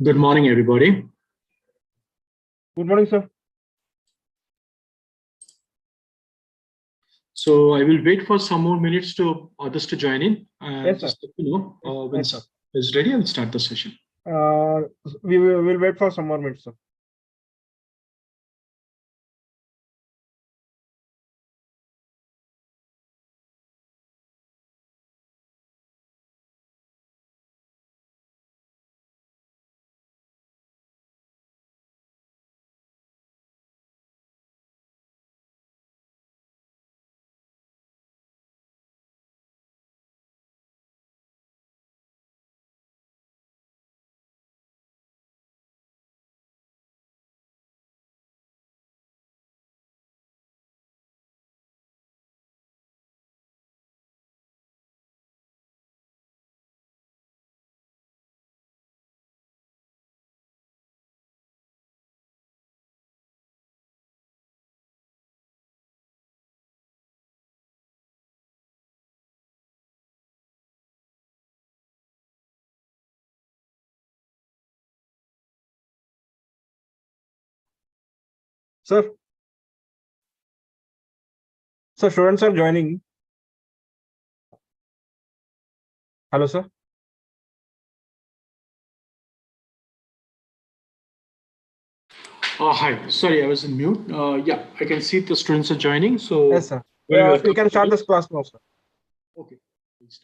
Good morning, everybody. Good morning, sir. So I will wait for some more minutes to others to join in. And Yes, sir. just let me know when Yes, sir. is ready. I'll start the session. We will wait for some more minutes, sir. Sir. Sir, students are joining. Hello, sir. Hi. Sorry, I was in mute. Yeah, I can see the students are joining. So Yes, sir. You can start this class now, sir. Okay.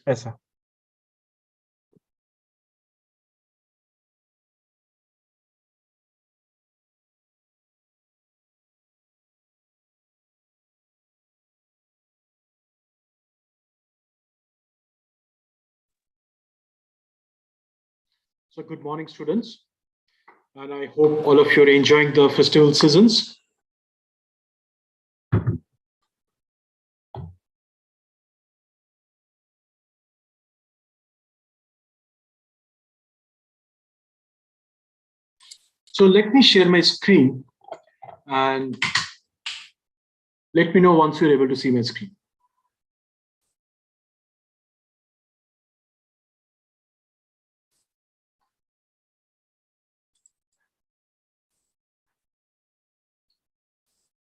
Yes, sir. So good morning, students. And I hope all of you are enjoying the festival seasons. So let me share my screen and let me know once you're able to see my screen.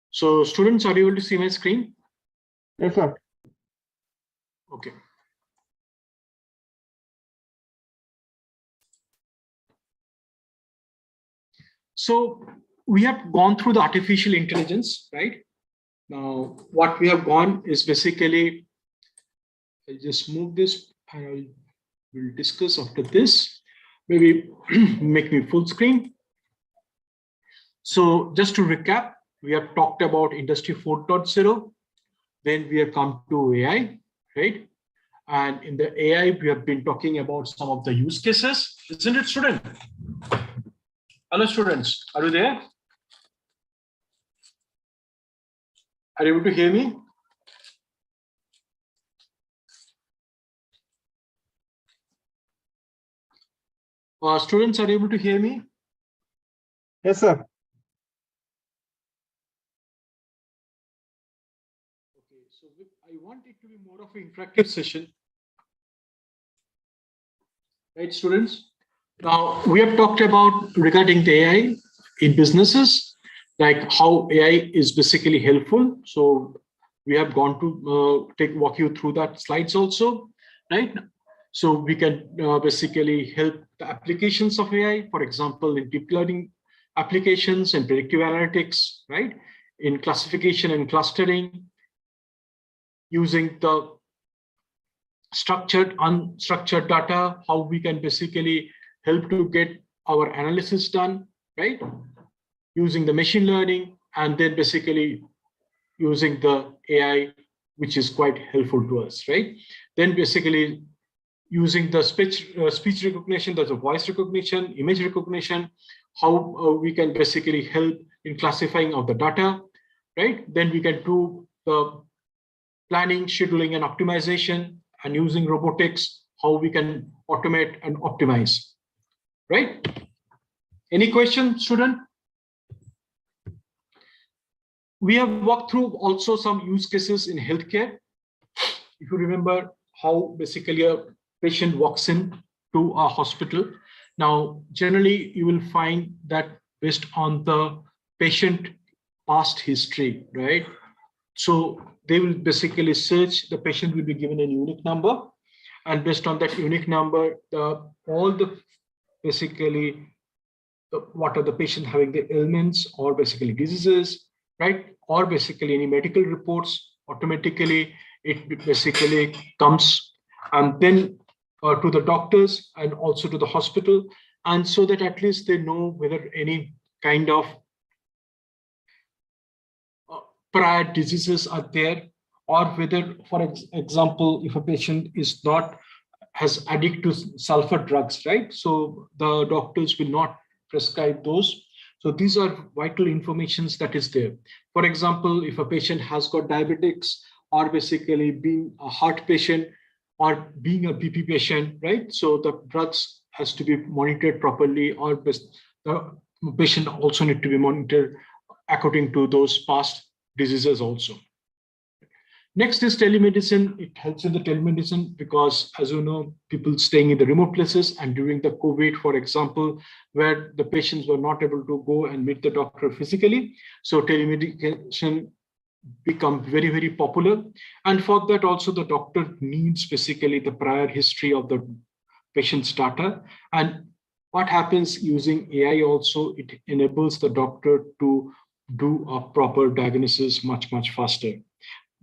So students, are you able to see my screen? Yes, sir. Okay. So we have gone through the artificial intelligence, right? Now, what we have gone is basically, I'll just move this and we'll discuss after this. Maybe make me full screen. So just to recap, we have talked about Industry 4.0. Then we have come to AI, right? And in the AI, we have been talking about some of the use cases, isn't it, student? Hello, students. Are you there? Are you able to hear me? Students, are you able to hear me? Yes, sir. Okay, so I want it to be more of an interactive session. Right, students? Now, we have talked about regarding the AI in businesses, like how AI is basically helpful. So we have gone to walk you through that slides also, right? So we can basically help the applications of AI, for example, in deep learning applications and predictive analytics, right? In classification and clustering, using the structured, unstructured data, how we can basically help to get our analysis done, right? Using the machine learning and then basically using the AI, which is quite helpful to us, right? Then basically using the speech recognition, there's a voice recognition, image recognition, how we can basically help in classifying of the data, right? Then we can do the planning, scheduling, and optimization, and using robotics, how we can automate and optimize, right? Any question, student? We have walked through also some use cases in healthcare. If you remember how basically a patient walks in to a hospital, Now, generally, you will find that based on the patient past history, right? So they will basically search, the patient will be given a unique number, and based on that unique number, all the basically what are the patient having the ailments or basically diseases, right? Or basically any medical reports, automatically it basically comes and then to the doctors and also to the hospital. And so that at least they know whether any kind of prior diseases are there, or whether, for example, if a patient is not has addict to sulfur drugs, right? So the doctors will not prescribe those. So these are vital informations that is there. For example, if a patient has got diabetics or basically being a heart patient or being a BP patient, right? So the drugs has to be monitored properly, or the patient also need to be monitored according to those past diseases also. Next is telemedicine. It helps in the telemedicine because, as you know, people staying in the remote places, and during the COVID, for example, where the patients were not able to go and meet the doctor physically. So telemedicine become very, very popular. And for that also, the doctor needs basically the prior history of the patient's data. And what happens using AI also, it enables the doctor to do a proper diagnosis much, much faster,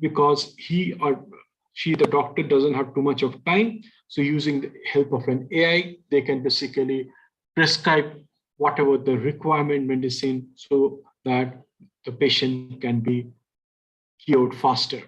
because he or she, the doctor, doesn't have too much of time. So using the help of an AI, they can basically prescribe whatever the requirement medicine so that the patient can be cured faster.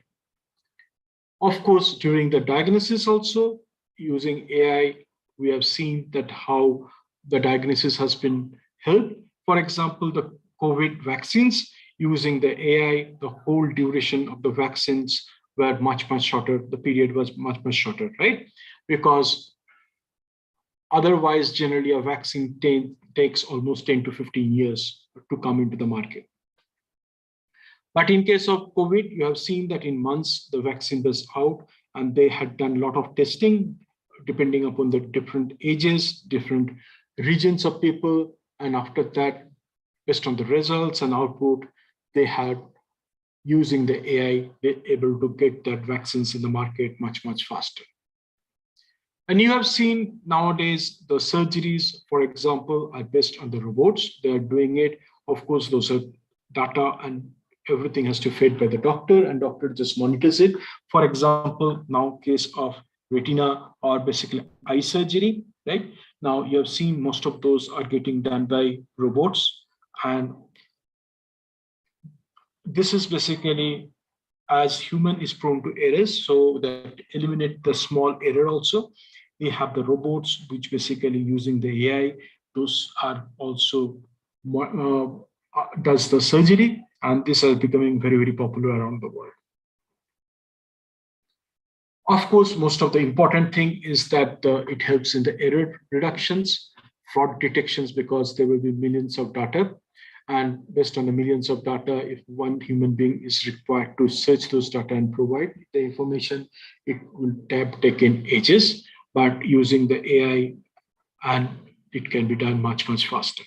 Of course, during the diagnosis also, using AI, we have seen that how the diagnosis has been helped. For example, the COVID vaccines, using the AI, the whole duration of the vaccines were much, much shorter. The period was much, much shorter, right? Because otherwise, generally, a vaccine takes almost 10 to 15 years to come into the market. But in case of COVID, you have seen that in months, the vaccine was out, and they had done a lot of testing depending upon the different ages, different regions of people. And after that, based on the results and output, they had, using the AI, they're able to get that vaccines in the market much, much faster. And you have seen nowadays the surgeries, for example, are based on the robots. They are doing it. Of course, those are data and everything has to fed by the doctor, and doctor just monitors it. For example, now case of retina or basically eye surgery, right? Now you have seen most of those are getting done by robots. And this is basically, as human is prone to errors, so that eliminate the small error also. We have the robots, which basically using the AI, those are also does the surgery, and this is becoming very, very popular around the world. Of course, most of the important thing is that it helps in the error reductions, fraud detections, because there will be millions of data. And based on the millions of data, if one human being is required to search those data and provide the information, it will take in ages. But using the AI, and it can be done much, much faster.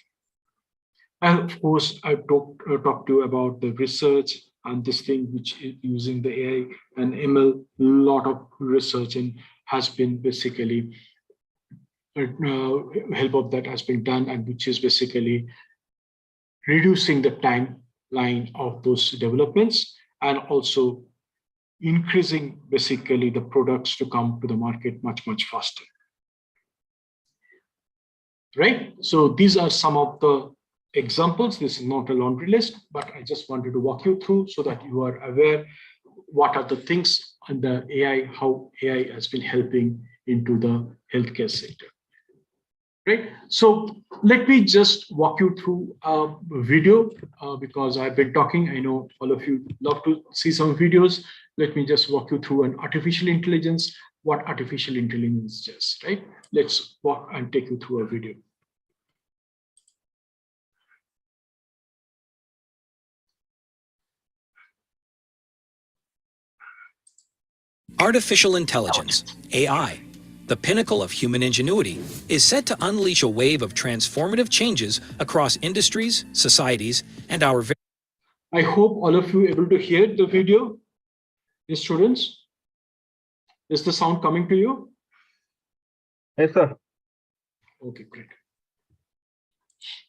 And of course, I talked to you about the research and this thing, which is using the AI and ML. A lot of research and has been basically help of that has been done, and which is basically reducing the timeline of those developments, and also increasing basically the products to come to the market much, much faster. Right? So these are some of the examples. This is not a laundry list, but I just wanted to walk you through so that you are aware what are the things and the AI, how AI has been helping into the healthcare sector. Right. So let me just walk you through a video because I've been talking. I know all of you love to see some videos. Let me just walk you through an artificial intelligence, what artificial intelligence is, right? Let's walk and take you through a video. Artificial intelligence, AI, the pinnacle of human ingenuity, is set to unleash a wave of transformative changes across industries, societies, and our I hope all of you able to hear the video. Yes, students, is the sound coming to you? Yes, sir. Okay, great.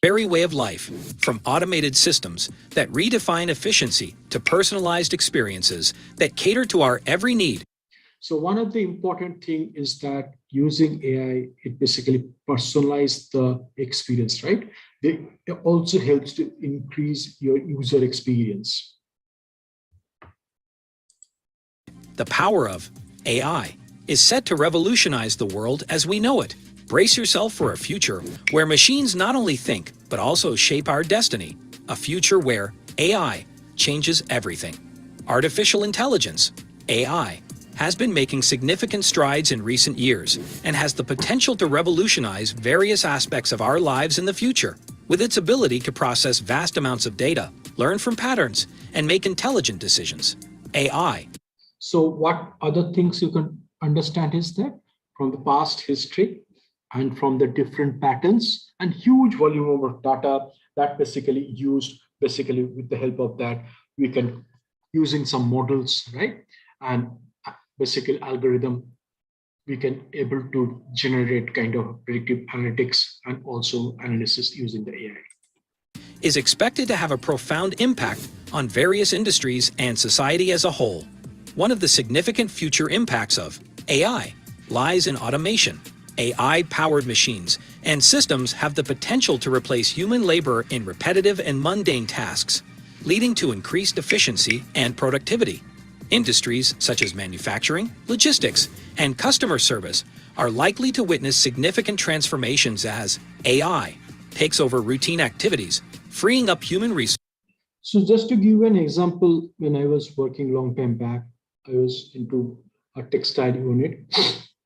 very way of life, from automated systems that redefine efficiency to personalized experiences that cater to our every need. So one of the important thing is that using AI, it basically personalizes the experience, right? It also helps to increase your user experience. The power of AI is set to revolutionize the world as we know it. Brace yourself for a future where machines not only think, but also shape our destiny. A future where AI changes everything. Artificial intelligence, AI, has been making significant strides in recent years and has the potential to revolutionize various aspects of our lives in the future. With its ability to process vast amounts of data, learn from patterns, and make intelligent decisions, AI. So what other things you can understand is that from the past history and from the different patterns and huge volume of data that basically used, basically with the help of that, we can using some models, right? And basically algorithm, we can able to generate kind of predictive analytics and also analysis using the AI. Is expected to have a profound impact on various industries and society as a whole. One of the significant future impacts of AI lies in automation. AI-powered machines and systems have the potential to replace human labor in repetitive and mundane tasks, leading to increased efficiency and productivity. Industries such as manufacturing, logistics, and customer service are likely to witness significant transformations as AI takes over routine activities, freeing up human resources. So just to give you an example, when I was working long time back, I was into a textile unit.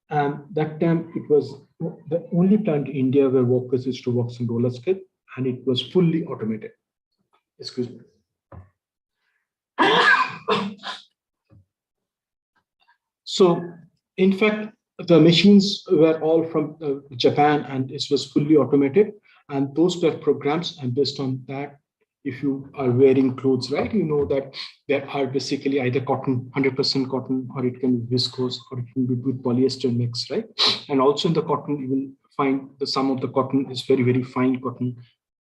And that time it was the only plant in India where workers used to work on roller skate, and it was fully automated. Excuse me. So, in fact, the machines were all from Japan, and it was fully automated. And those were programs, and based on that, if you are wearing clothes, right, you know that there are basically either cotton, 100% cotton, or it can be viscose, or it can be with polyester mix, right? And also in the cotton, you will find the some of the cotton is very, very fine cotton,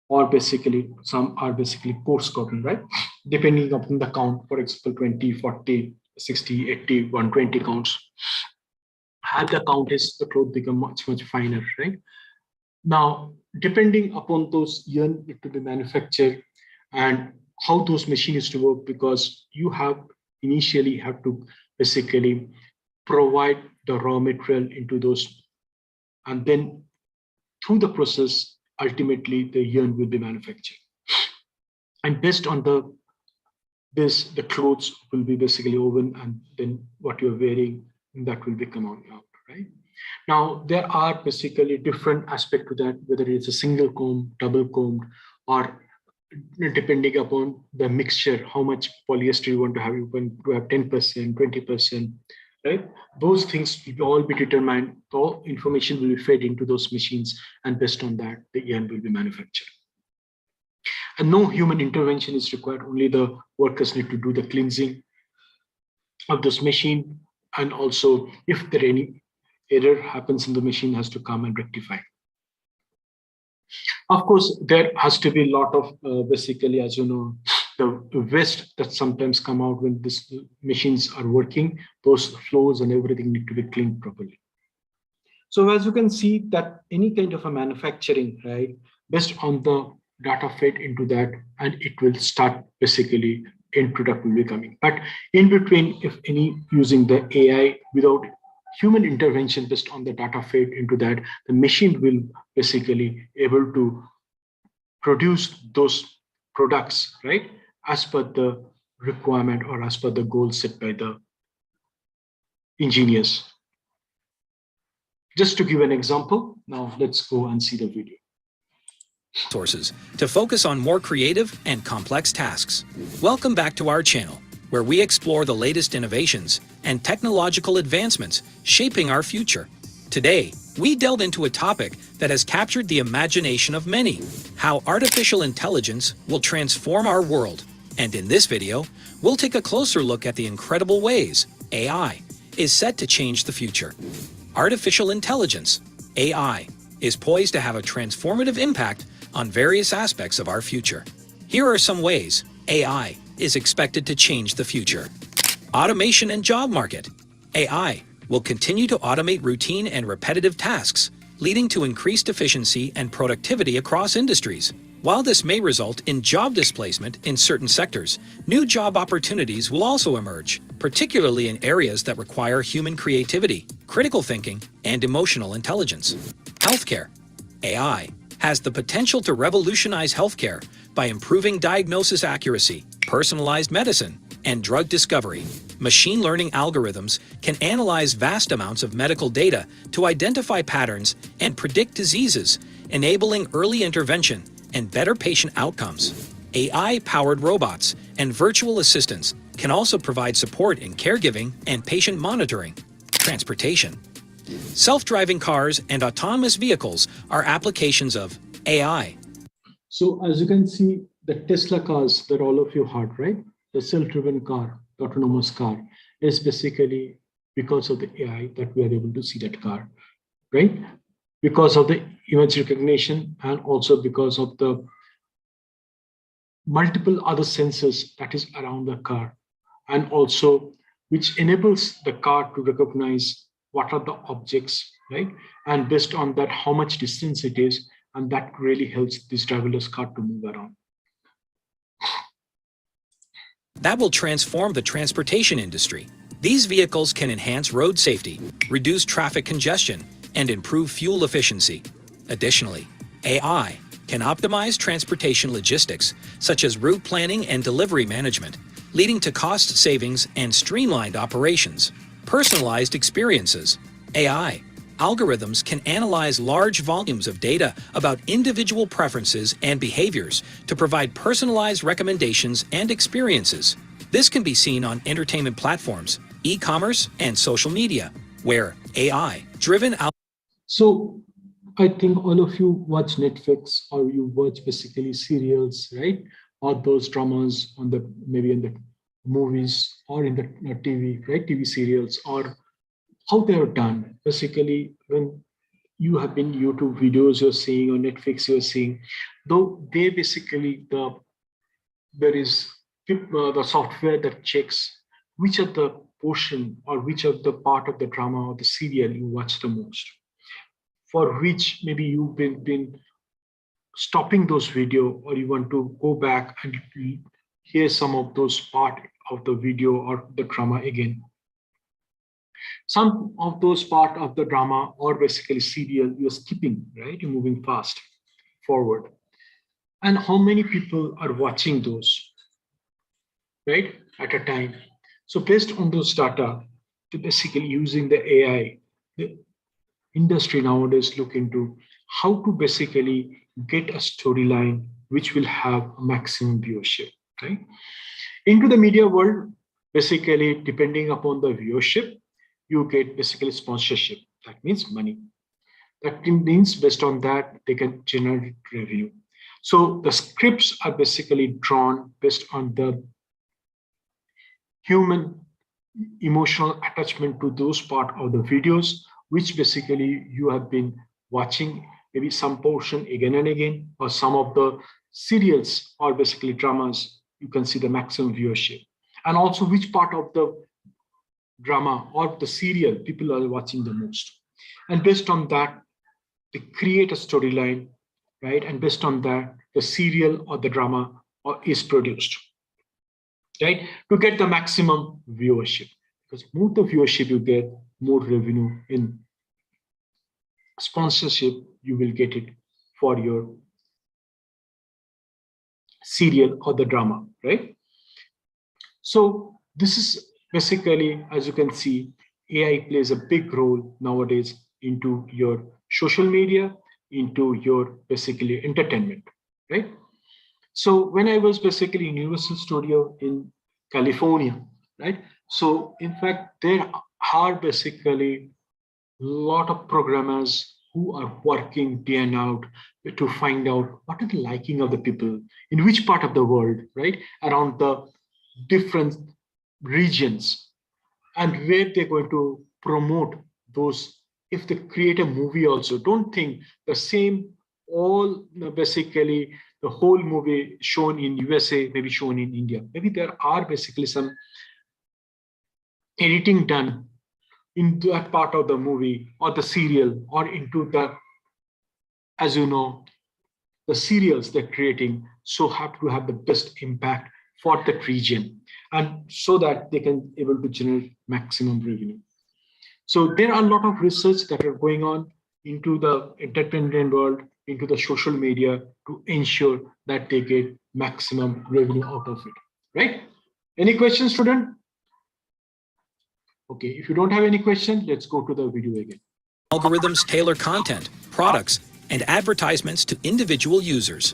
or basically some are basically coarse cotton, right? Depending upon the count, for example, 20, 40, 60, 80, 120 counts. As the count is, the cloth become much, much finer, right? Now, depending upon those yarn it to be manufactured and how those machines to work, because you have initially have to basically provide the raw material into those, and then through the process, ultimately the yarn will be manufactured. And based on the clothes will be basically woven, and then what you're wearing, that will be coming out, right? Now, there are basically different aspects to that, whether it's a single comb, double combed, or depending upon the mixture, how much polyester you want to have. You want to have 10%, 20%, right? Those things will all be determined. All information will be fed into those machines, and based on that, the yarn will be manufactured. And no human intervention is required. Only the workers need to do the cleansing of this machine, and also if there any error happens in the machine, has to come and rectify. Of course, there has to be a lot of basically, as you know, the waste that sometimes come out when these machines are working. Those flows and everything need to be cleaned properly. So as you can see that any kind of a manufacturing, right, based on the data fed into that, and it will start basically end product will be coming. But in between, if any using the AI without human intervention based on the data fed into that, the machine will basically able to produce those products, right, as per the requirement or as per the goal set by the engineers. Just to give an example, now let's go and see the video. Sources to focus on more creative and complex tasks. Welcome back to our channel, where we explore the latest innovations and technological advancements shaping our future. Today, we delve into a topic that has captured the imagination of many: how artificial intelligence will transform our world. And in this video, we'll take a closer look at the incredible ways AI is set to change the future. Artificial intelligence, AI, is poised to have a transformative impact on various aspects of our future. Here are some ways AI is expected to change the future. Automation and job market. AI will continue to automate routine and repetitive tasks, leading to increased efficiency and productivity across industries. While this may result in job displacement in certain sectors, new job opportunities will also emerge, particularly in areas that require human creativity, critical thinking, and emotional intelligence. Healthcare. AI has the potential to revolutionize healthcare by improving diagnosis accuracy, personalized medicine, and drug discovery. Machine learning algorithms can analyze vast amounts of medical data to identify patterns and predict diseases, enabling early intervention and better patient outcomes. AI-powered robots and virtual assistants can also provide support in caregiving and patient monitoring. Transportation. Self-driving cars and autonomous vehicles are applications of AI. So as you can see, the Tesla cars that all of you heard, right? The self-driven car, the autonomous car, is basically because of the AI that we are able to see that car, right? Because of the image recognition and also because of the multiple other sensors that is around the car, and also which enables the car to recognize what are the objects, right? And based on that, how much distance it is, and that really helps this driverless car to move around. That will transform the transportation industry. These vehicles can enhance road safety, reduce traffic congestion, and improve fuel efficiency. Additionally, AI can optimize transportation logistics, such as route planning and delivery management, leading to cost savings and streamlined operations. Personalized experiences. AI algorithms can analyze large volumes of data about individual preferences and behaviors to provide personalized recommendations and experiences. This can be seen on entertainment platforms, e-commerce, and social media, where AI-driven So I think all of you watch Netflix or you watch basically serials, right? Or those dramas on the maybe in the movies or in the TV, right? TV serials, or how they are done. Basically, when you have been YouTube videos you're seeing or Netflix you're seeing, though they basically there is the software that checks which of the portion or which of the part of the drama or the serial you watch the most, for which maybe you've been stopping those video or you want to go back and hear some of those part of the video or the drama again. Some of those part of the drama or basically serial you're skipping, right? You're moving fast forward. And how many people are watching those, right, at a time? So based on those data, to basically using the AI, the industry nowadays look into how to basically get a storyline which will have a maximum viewership, right? Into the media world, basically depending upon the viewership, you get basically sponsorship. That means money. That means based on that, they can generate revenue. So the scripts are basically drawn based on the human emotional attachment to those part of the videos, which basically you have been watching maybe some portion again and again, or some of the serials or basically dramas, you can see the maximum viewership. And also which part of the drama or the serial people are watching the most. And based on that, they create a storyline, right? And based on that, the serial or the drama is produced, right? To get the maximum viewership. Because more the viewership you get, more revenue in sponsorship you will get it for your serial or the drama, right? So this is basically, as you can see, AI plays a big role nowadays into your social media, into your basically entertainment, right? So when I was basically in Universal Studio in California, right? So in fact, there are basically lot of programmers who are working day and out to find out what are the liking of the people in which part of the world, right? Around the different regions, and where they're going to promote those. If they create a movie also, don't think the same all basically the whole movie shown in USA maybe shown in India. Maybe there are basically some editing done into that part of the movie or the serial or into the, as you know, the serials they're creating, so have to have the best impact for that region, and so that they can able to generate maximum revenue. So there are a lot of research that are going on into the entertainment world, into the social media, to ensure that they get maximum revenue out of it, right? Any questions, student? Okay, if you don't have any question, let's go to the video again. Algorithms tailor content, products, and advertisements to individual users.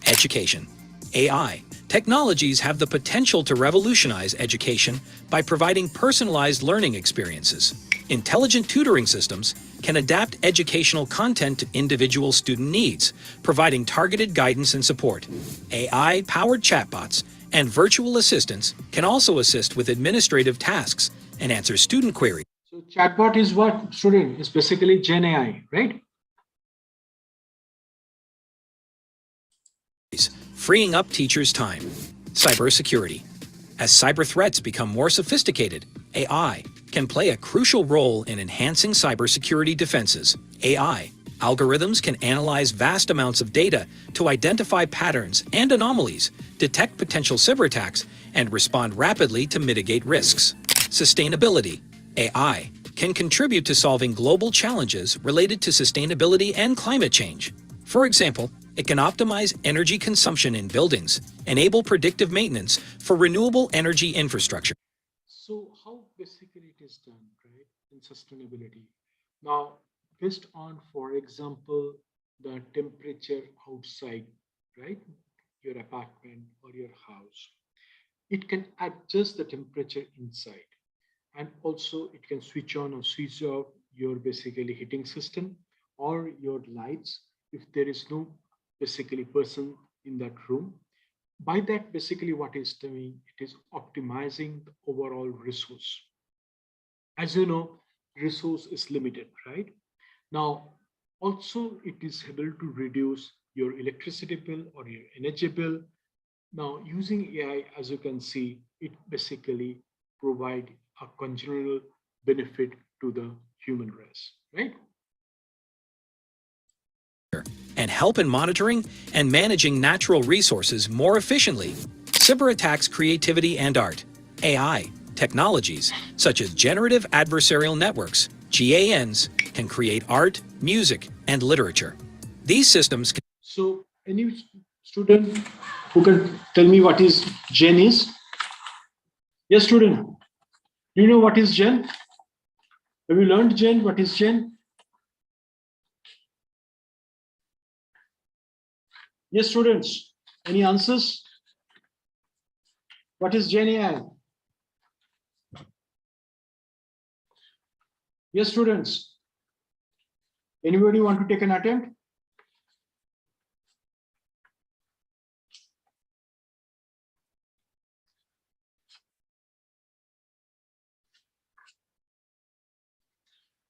Education. AI. Technologies have the potential to revolutionize education by providing personalized learning experiences. Intelligent tutoring systems can adapt educational content to individual student needs, providing targeted guidance and support. AI-powered chatbots and virtual assistants can also assist with administrative tasks and answer student queries. So chatbot is what, student? It's basically Gen AI, right? Freeing up teachers' time. Cybersecurity. As cyber threats become more sophisticated, AI can play a crucial role in enhancing cybersecurity defenses. AI algorithms can analyze vast amounts of data to identify patterns and anomalies, detect potential cyber attacks, and respond rapidly to mitigate risks. Sustainability. AI can contribute to solving global challenges related to sustainability and climate change. For example, it can optimize energy consumption in buildings, enable predictive maintenance for renewable energy infrastructure. So how basically it is done, right, in sustainability? Now, based on, for example, the temperature outside, right, your apartment or your house, it can adjust the temperature inside. And also it can switch on or switch off your basically heating system or your lights if there is no basically person in that room. By that, basically what it's doing, it is optimizing the overall resource. As you know, resource is limited, right? Now, also it is able to reduce your electricity bill or your energy bill. Now, using AI, as you can see, it basically provide a congenial benefit to the human race, right? And help in monitoring and managing natural resources more efficiently. Cyber attacks creativity and art. AI technologies such as generative adversarial networks, GANs, can create art, music, and literature. These systems can... So any student who can tell me what is Gen is? Yes, student. Do you know what is Gen? Have you learned Gen? What is Gen? Yes, students. Any answers? What is Gen AI? Yes, students. Anybody want to take an attempt?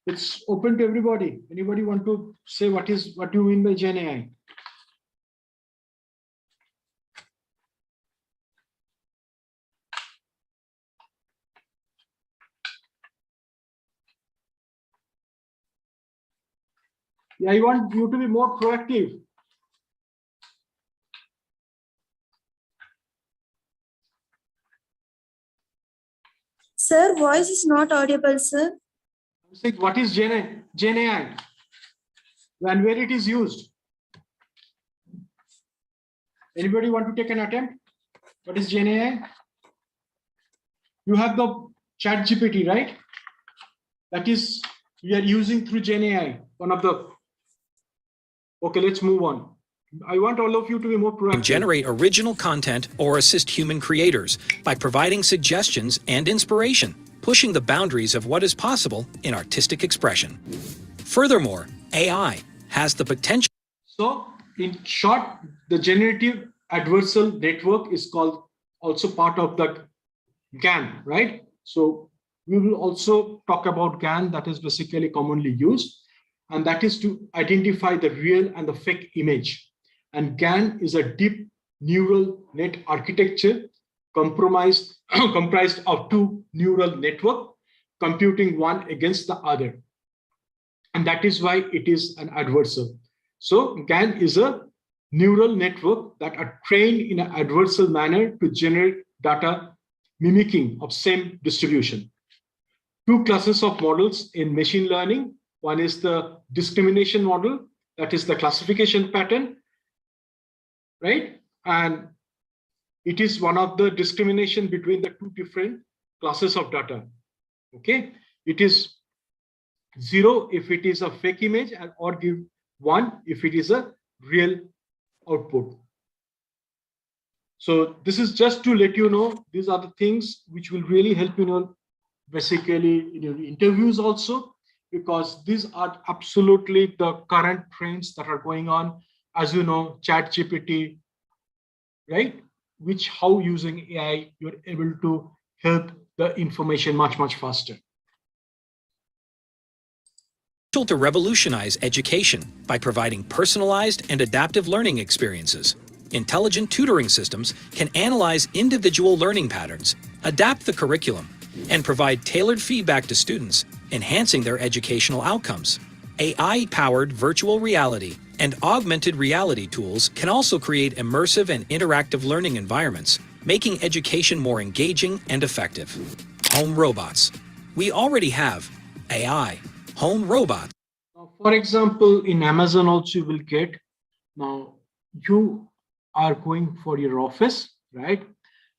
It's open to everybody. Anybody want to say what do you mean by Gen AI? Yeah, I want you to be more proactive. Sir, voice is not audible, sir. Say, what is Gen AI and where it is used? Anybody want to take an attempt? What is Gen AI? You have the Chat GPT, right? That is, we are using through Gen AI, one of the... Okay, let's move on. I want all of you to be more proactive. Generate original content or assist human creators by providing suggestions and inspiration. pushing the boundaries of what is possible in artistic expression. Furthermore, AI has the potential. So in short, the generative adversarial network is called also part of the GAN, right? So we will also talk about GAN, that is basically commonly used, and that is to identify the real and the fake image. And GAN is a deep neural net architecture comprised of two neural networks computing one against the other. And that is why it is an adversarial. So GAN is a neural network that are trained in an adversarial manner to generate data mimicking of same distribution. Two classes of models in machine learning. One is the discrimination model, that is the classification pattern, right? And it is one of the discrimination between the two different classes of data. Okay, it is 0 if it is a fake image, and or give 1 if it is a real output. So this is just to let you know, these are the things which will really help you basically in your interviews also, because these are absolutely the current trends that are going on. As you know, ChatGPT, right? Which how using AI you're able to help the information much faster. To revolutionize education by providing personalized and adaptive learning experiences. Intelligent tutoring systems can analyze individual learning patterns, adapt the curriculum, and provide tailored feedback to students, enhancing their educational outcomes. AI-powered virtual reality and augmented reality tools can also create immersive and interactive learning environments, making education more engaging and effective. Home robots. We already have AI home robots. Now, for example, in Amazon also you will get, now you are going for your office, right?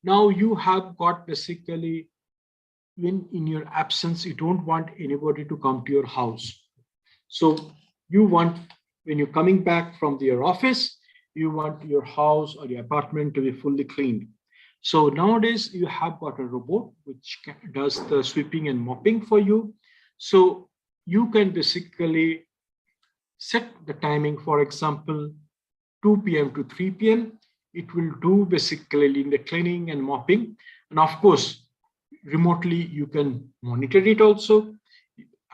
Now you have got basically, when in your absence, you don't want anybody to come to your house. So you want, when you're coming back from your office, you want your house or your apartment to be fully cleaned. So nowadays you have got a robot which does the sweeping and mopping for you. So you can basically set the timing, for example, 2 p.m. to 3 p.m. It will do basically in the cleaning and mopping. And of course, remotely you can monitor it also.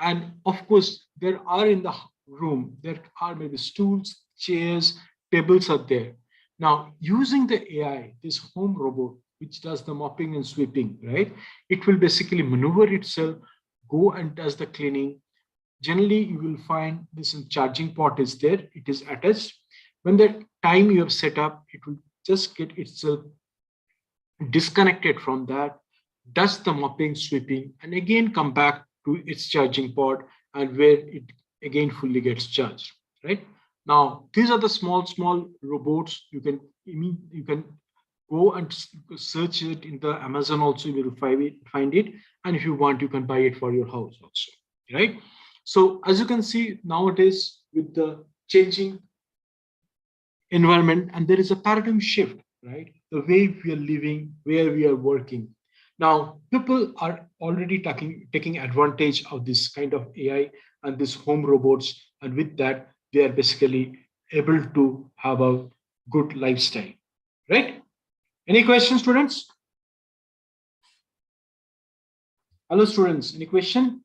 And of course, there are in the room, there are maybe stools, chairs, tables are there. Now, using the AI, this home robot, which does the mopping and sweeping, right? It will basically maneuver itself, go and does the cleaning. Generally, you will find this charging port is there, it is attached. When the time you have set up, it will just get itself disconnected from that, does the mopping, sweeping, and again come back to its charging port, and where it again fully gets charged, right? Now, these are the small robots. You can go and search it in the Amazon also, you will find it. And if you want, you can buy it for your house also, right? So as you can see nowadays with the changing environment, and there is a paradigm shift, right? The way we are living, where we are working. Now, people are already taking advantage of this kind of AI and these home robots. And with that, they are basically able to have a good lifestyle, right? Any questions, students? Hello, students, any question?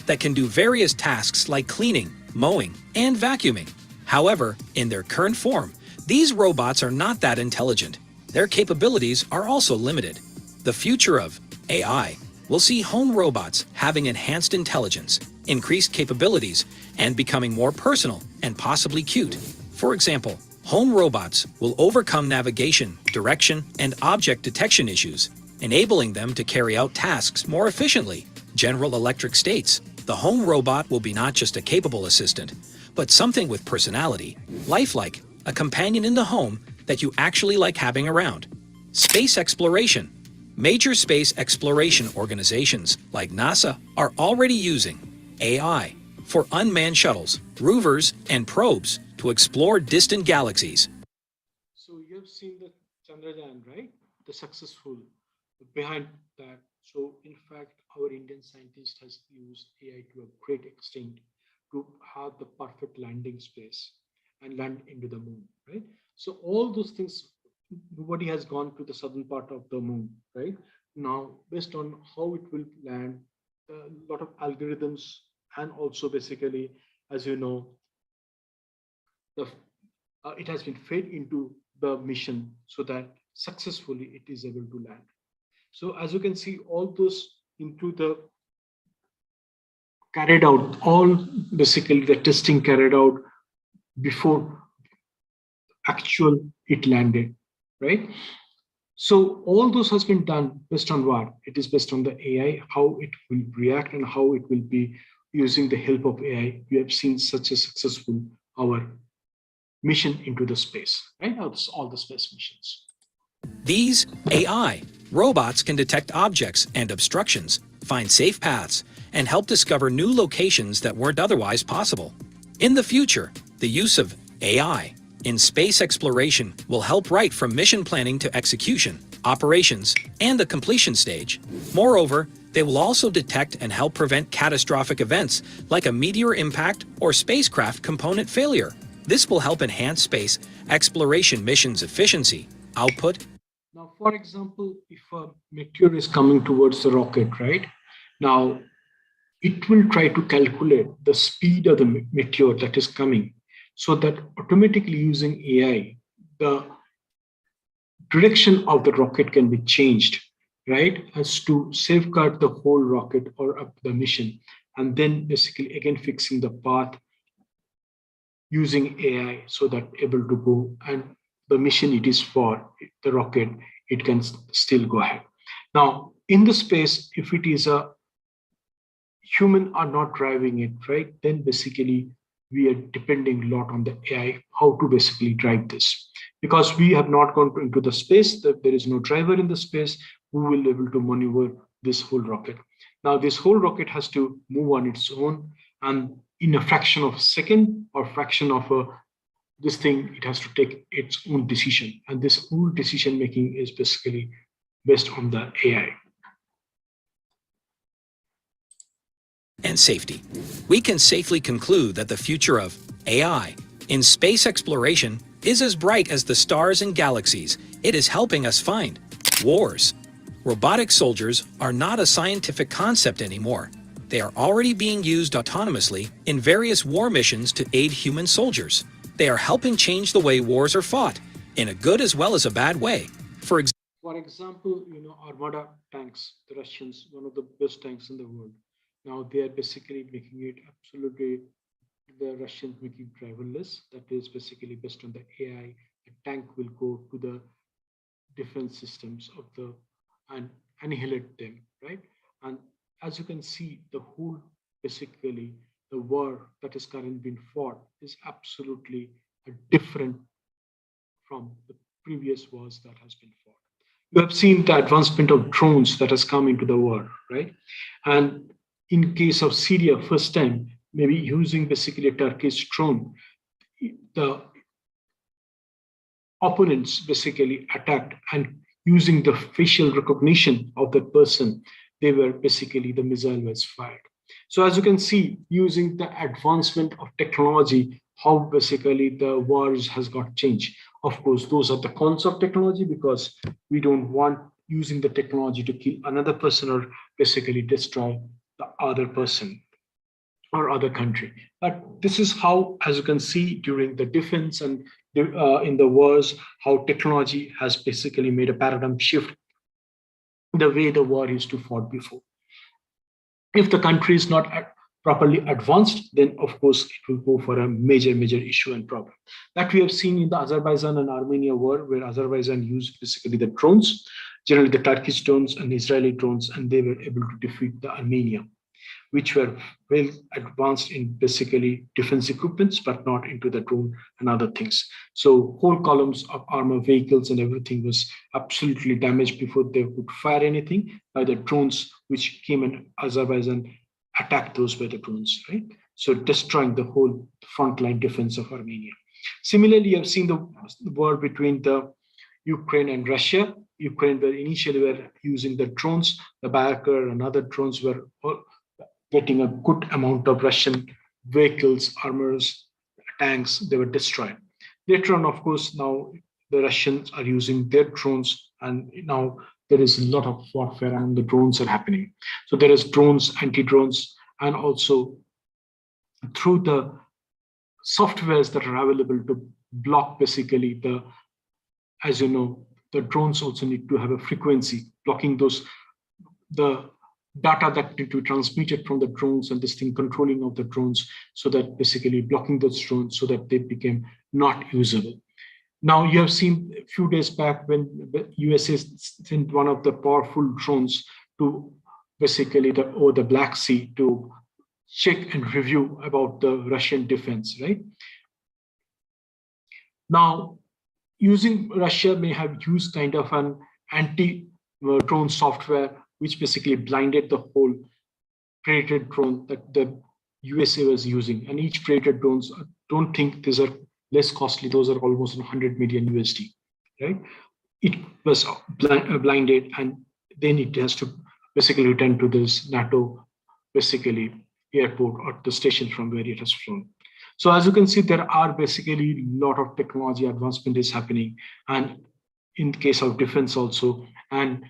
That can do various tasks like cleaning, mowing, and vacuuming. However, in their current form, these robots are not that intelligent. Their capabilities are also limited. The future of AI will see home robots having enhanced intelligence, increased capabilities, and becoming more personal and possibly cute. For example, home robots will overcome navigation, direction, and object detection issues, enabling them to carry out tasks more efficiently. General Electric states, the home robot will be not just a capable assistant, but something with personality, lifelike, a companion in the home that you actually like having around. Space exploration. Major space exploration organizations like NASA are already using AI for unmanned shuttles, rovers, and probes to explore distant galaxies. So you have seen the Chandrayaan, right? The successful. behind that. So in fact, our Indian scientist has used AI to a great extent to have the perfect landing space and land into the moon, right? So all those things, nobody has gone to the southern part of the moon, right? Now, based on how it will land, a lot of algorithms, and also basically, as you know, the it has been fed into the mission so that successfully it is able to land. So as you can see, all those into the carried out, all basically the testing carried out before actual it landed, right? So all those has been done based on what? It is based on the AI, how it will react and how it will be using the help of AI. We have seen such a successful our mission into the space, right? All the space missions. These AI robots can detect objects and obstructions, find safe paths, and help discover new locations that weren't otherwise possible. In the future, the use of AI in space exploration will help right from mission planning to execution, operations, and the completion stage. Moreover, they will also detect and help prevent catastrophic events like a meteor impact or spacecraft component failure. This will help enhance space exploration missions' efficiency, output. Now, for example, if a meteor is coming towards the rocket, right? Now, it will try to calculate the speed of the meteor that is coming so that automatically using AI, the direction of the rocket can be changed, right? As to safeguard the whole rocket or up the mission. And then basically again fixing the path using AI so that able to go and the mission it is for the rocket, it can still go ahead. Now, in the space, if it is a human are not driving it, right, then basically we are depending a lot on the AI, how to basically drive this. Because we have not gone into the space, that there is no driver in the space who will be able to maneuver this whole rocket. Now, this whole rocket has to move on its own, and in a fraction of a second or fraction of a this thing, it has to take its own decision. And this whole decision making is basically based on the AI. And safety. We can safely conclude that the future of AI in space exploration is as bright as the stars and galaxies it is helping us find. Wars. Robotic soldiers are not a scientific concept anymore. They are already being used autonomously in various war missions to aid human soldiers. They are helping change the way wars are fought, in a good as well as a bad way. For example, Armada tanks, the Russians, one of the best tanks in the world. Now they are basically making it absolutely, the Russians making driverless. That is basically based on the AI. A tank will go to the defense systems of the and annihilate them, right? And as you can see, the whole basically the war that is currently being fought is absolutely different from the previous wars that has been fought. You have seen the advancement of drones that has come into the war, right? And in case of Syria, first time, maybe using basically a Turkish drone, the opponents basically attacked and using the facial recognition of the person, they were basically the missile was fired. So as you can see, using the advancement of technology, how basically the wars has got changed. Of course, those are the cons of technology because we don't want using the technology to kill another person or basically destroy the other person or other country. But this is how, as you can see, during the defense and in the wars, how technology has basically made a paradigm shift the way the war used to fought before. If the country is not properly advanced, then of course it will go for a major issue and problem. That we have seen in the Azerbaijan and Armenia war, where Azerbaijan used basically the drones, generally the Turkish drones and Israeli drones, and they were able to defeat the Armenia, which were well advanced in basically defense equipments, but not into the drone and other things. So whole columns of armor vehicles and everything was absolutely damaged before they could fire anything by the drones, which came in Azerbaijan, attacked those by the drones, right? So destroying the whole frontline defense of Armenia. Similarly, you have seen the war between the Ukraine and Russia. Ukraine were initially using the drones, the Bayraktar and other drones were getting a good amount of Russian vehicles, armors, tanks, they were destroyed. Later on, of course, now the Russians are using their drones, and now there is a lot of warfare and the drones are happening. So there is drones, anti-drones, and also through the softwares that are available to block basically the, as you know, the drones also need to have a frequency, blocking those, the data that need to be transmitted from the drones and this thing controlling of the drones, so that basically blocking those drones so that they became not usable. Now you have seen a few days back when the USA sent one of the powerful drones to basically over the Black Sea to check and review about the Russian defense, right? Now, using Russia may have used kind of an anti-drone software, which basically blinded the whole Predator drone that the USA was using. And each Predator drones, I don't think these are less costly. Those are almost 100 million USD, right? It was blinded, and then it has to basically return to this NATO, basically airport or the station from where it has flown. So as you can see, there are basically a lot of technology advancement is happening, and in the case of defense also, and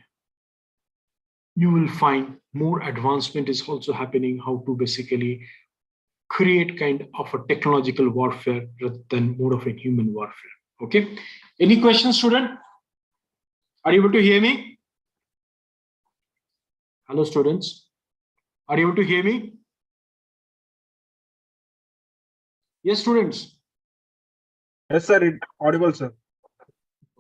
you will find more advancement is also happening, how to basically create kind of a technological warfare rather than more of a human warfare. Okay, any questions, student? Are you able to hear me? Hello, students. Are you able to hear me? Yes, students. Yes, sir. It audible, sir.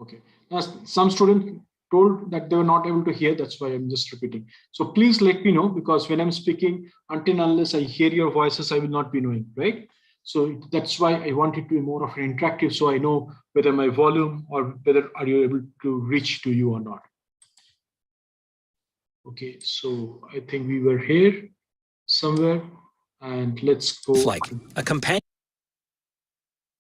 Okay. Now, some students told that they were not able to hear. That's why I'm just repeating. So please let me know, because when I'm speaking, until unless I hear your voices, I will not be knowing, right? So that's why I want it to be more of an interactive, so I know whether my volume or whether are you able to reach to you or not. Okay, so I think we were here somewhere, and let's go. Like a companion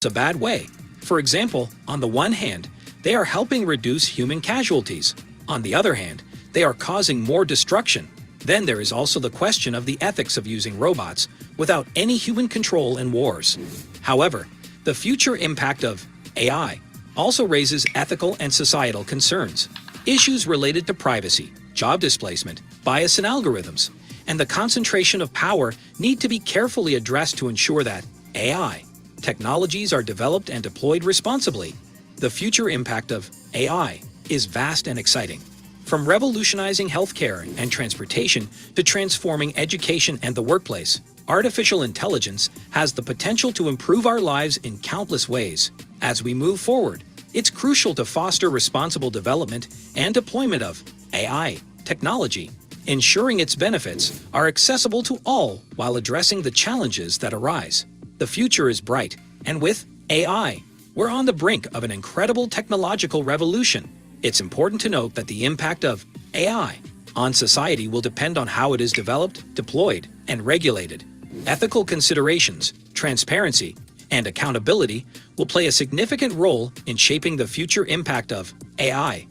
a bad way. For example, on the one hand, they are helping reduce human casualties. On the other hand, they are causing more destruction. Then there is also the question of the ethics of using robots without any human control in wars. However, the future impact of AI also raises ethical and societal concerns. Issues related to privacy, job displacement, bias in algorithms, and the concentration of power need to be carefully addressed to ensure that AI technologies are developed and deployed responsibly. The future impact of AI is vast and exciting. From revolutionizing healthcare and transportation to transforming education and the workplace, artificial intelligence has the potential to improve our lives in countless ways. As we move forward, it's crucial to foster responsible development and deployment of AI technology, ensuring its benefits are accessible to all while addressing the challenges that arise. The future is bright, and with AI, we're on the brink of an incredible technological revolution. It's important to note that the impact of AI on society will depend on how it is developed, deployed, and regulated. Ethical considerations, transparency, and accountability will play a significant role in shaping the future impact of AI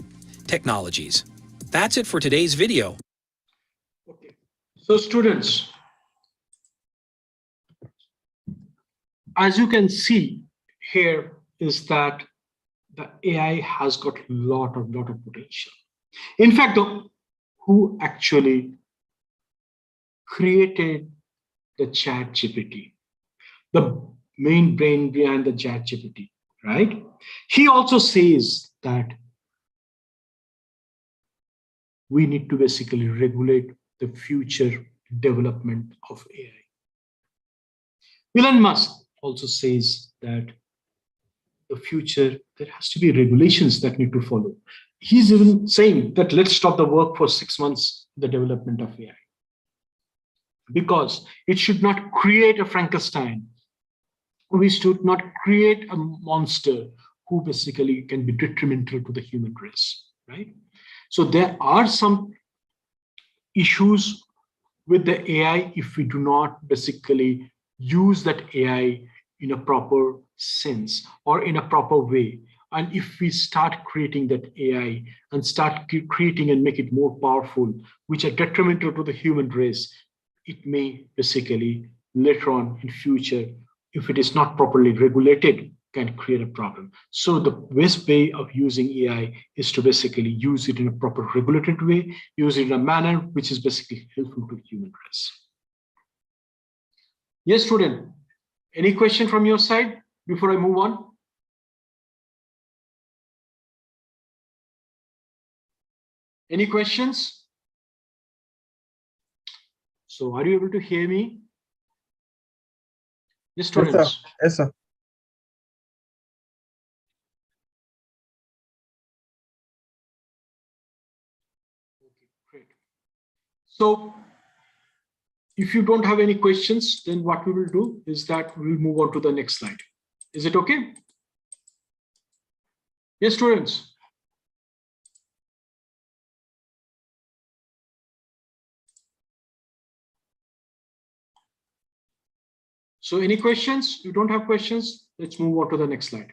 technologies. That's it for today's video. Okay. So students, as you can see here is that the AI has got a lot of potential. In fact, who actually created the ChatGPT, the main brain behind the ChatGPT, right? He also says that we need to basically regulate the future development of AI. Elon Musk also says that the future, there has to be regulations that need to follow. He's even saying that let's stop the work for 6 months, the development of AI, because it should not create a Frankenstein. We should not create a monster who basically can be detrimental to the human race, right? So there are some issues with the AI if we do not basically use that AI in a proper sense or in a proper way, And if we start creating that AI and start creating and make it more powerful, which are detrimental to the human race, it may basically later on in future, if it is not properly regulated, can create a problem. So the best way of using AI is to basically use it in a proper regulated way, use it in a manner which is basically helpful to the human race. Yes, student, any question from your side before I move on? Any questions? So are you able to hear me? Yes, students. Yes, sir. Yes, sir. Okay, great. So if you don't have any questions, then what we will do is that we'll move on to the next slide. Is it okay? Yes, students. So any questions? You don't have questions? Let's move on to the next slide.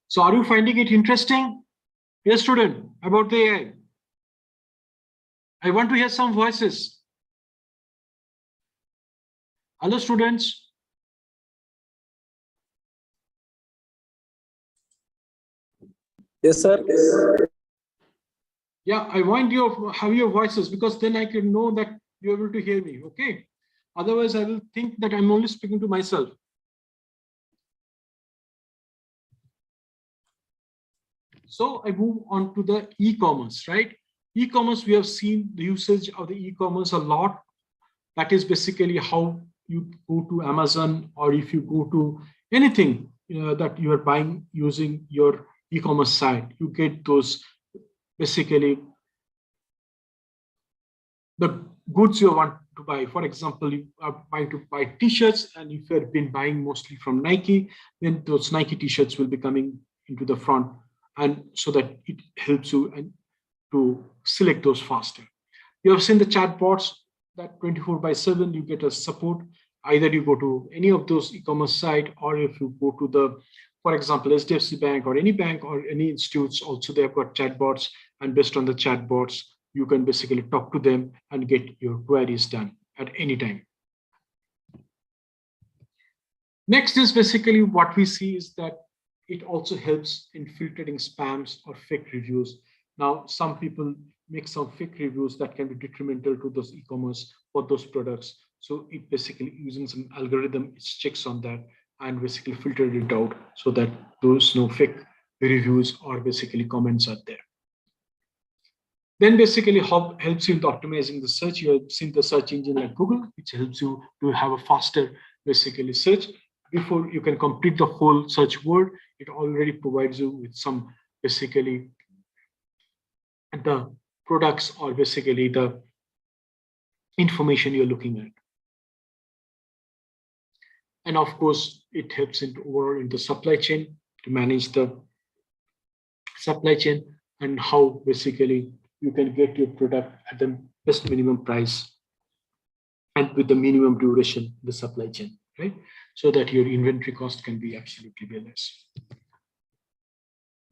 So are you finding it interesting? Yes, student, about the AI. I want to hear some voices. Hello, students. Yes, sir. Yeah, I want you to have your voices because then I can know that you're able to hear me, okay? Otherwise, I will think that I'm only speaking to myself. So I move on to the e-commerce, right? E-commerce, we have seen the usage of the e-commerce a lot. That is basically how you go to Amazon, or if you go to anything that you are buying using your e-commerce site, you get those basically the goods you want to buy. For example, you are buying to buy t-shirts, and if you have been buying mostly from Nike, then those Nike t-shirts will be coming into the front, and so that it helps you and to select those faster. You have seen the chatbots that 24/7 you get a support. Either you go to any of those e-commerce site, or if you go to the, for example, SDFC Bank or any institutes, also they have got chatbots, and based on the chatbots, you can basically talk to them and get your queries done at any time. Next is basically what we see is that it also helps in filtering spams or fake reviews. Now, some people make some fake reviews that can be detrimental to those e-commerce for those products. So it basically using some algorithm, it checks on that and basically filtered it out so that those no fake reviews or basically comments are there. Then basically helps you in optimizing the search. You have seen the search engine like Google, which helps you to have a faster basically search. Before you can complete the whole search word, it already provides you with some basically the products or basically the information you're looking at. And of course, it helps in overall in the supply chain to manage the supply chain and how basically you can get your product at the best minimum price and with the minimum duration in the supply chain, right? So that your inventory cost can be absolutely be less.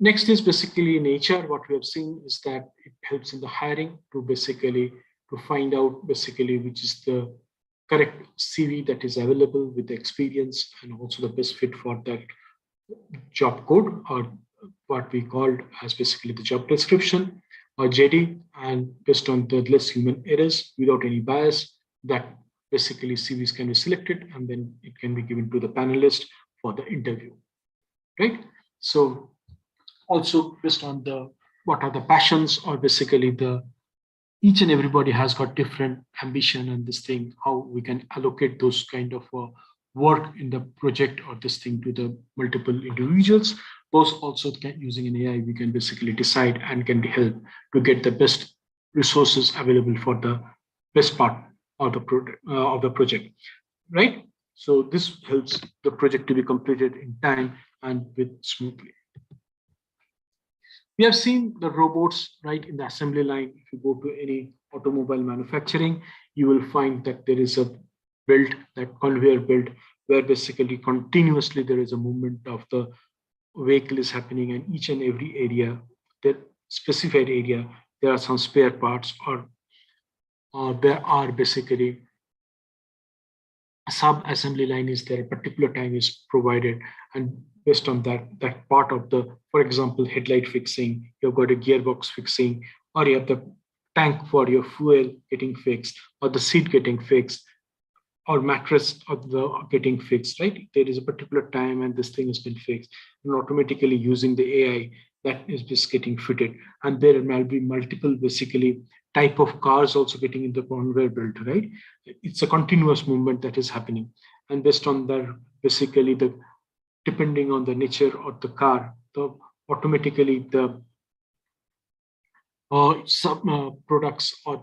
Next is basically in HR, what we have seen is that it helps in the hiring to basically to find out basically which is the correct CV that is available with the experience and also the best fit for that job code, or what we called as basically the job description or JD, and based on the less human errors without any bias, that basically CVs can be selected and then it can be given to the panelist for the interview, right? So also based on the what are the passions or basically the each and everybody has got different ambition and this thing, how we can allocate those kind of work in the project or this thing to the multiple individuals. Those also can, using an AI, we can basically decide and can help to get the best resources available for the best part of the project, right? So this helps the project to be completed in time and with smoothly. We have seen the robots right in the assembly line. If you go to any automobile manufacturing, you will find that there is a belt, that conveyor belt, where basically continuously there is a movement of the vehicle is happening, and each and every area, that specified area, there are some spare parts, or there are basically a sub-assembly line is there, a particular time is provided, and based on that part of the, for example, headlight fixing, you've got a gearbox fixing, or you have the tank for your fuel getting fixed, or the seat getting fixed, or mattress of the getting fixed, right? There is a particular time and this thing has been fixed, and automatically using the AI, that is just getting fitted. And there might be multiple basically type of cars also getting in the conveyor belt, right? It's a continuous movement that is happening. And based on that, basically depending on the nature of the car, automatically the products or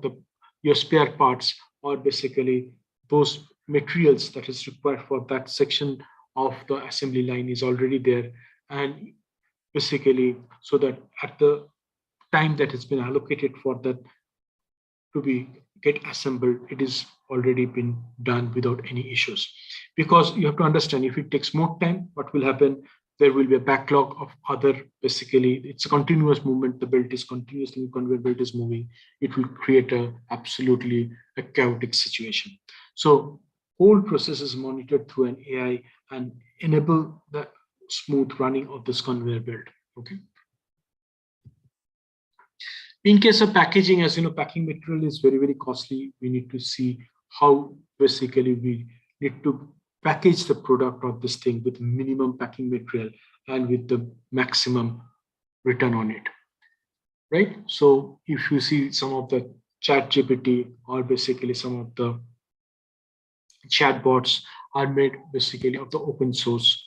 your spare parts, or basically those materials that is required for that section of the assembly line is already there. And basically, so that at the time that has been allocated for that to be get assembled, it is already been done without any issues. Because you have to understand, if it takes more time, what will happen? There will be a backlog of other, basically, it's a continuous movement. The belt is continuously, conveyor belt is moving. It will create absolutely a chaotic situation. So whole process is monitored through an AI and enable the smooth running of this conveyor belt. Okay. In case of packaging, as you know, packing material is very, very costly. We need to see how basically we need to package the product of this thing with minimum packing material and with the maximum return on it, right? So if you see some of the chat GPT, or basically some of the chatbots are made basically of the open source,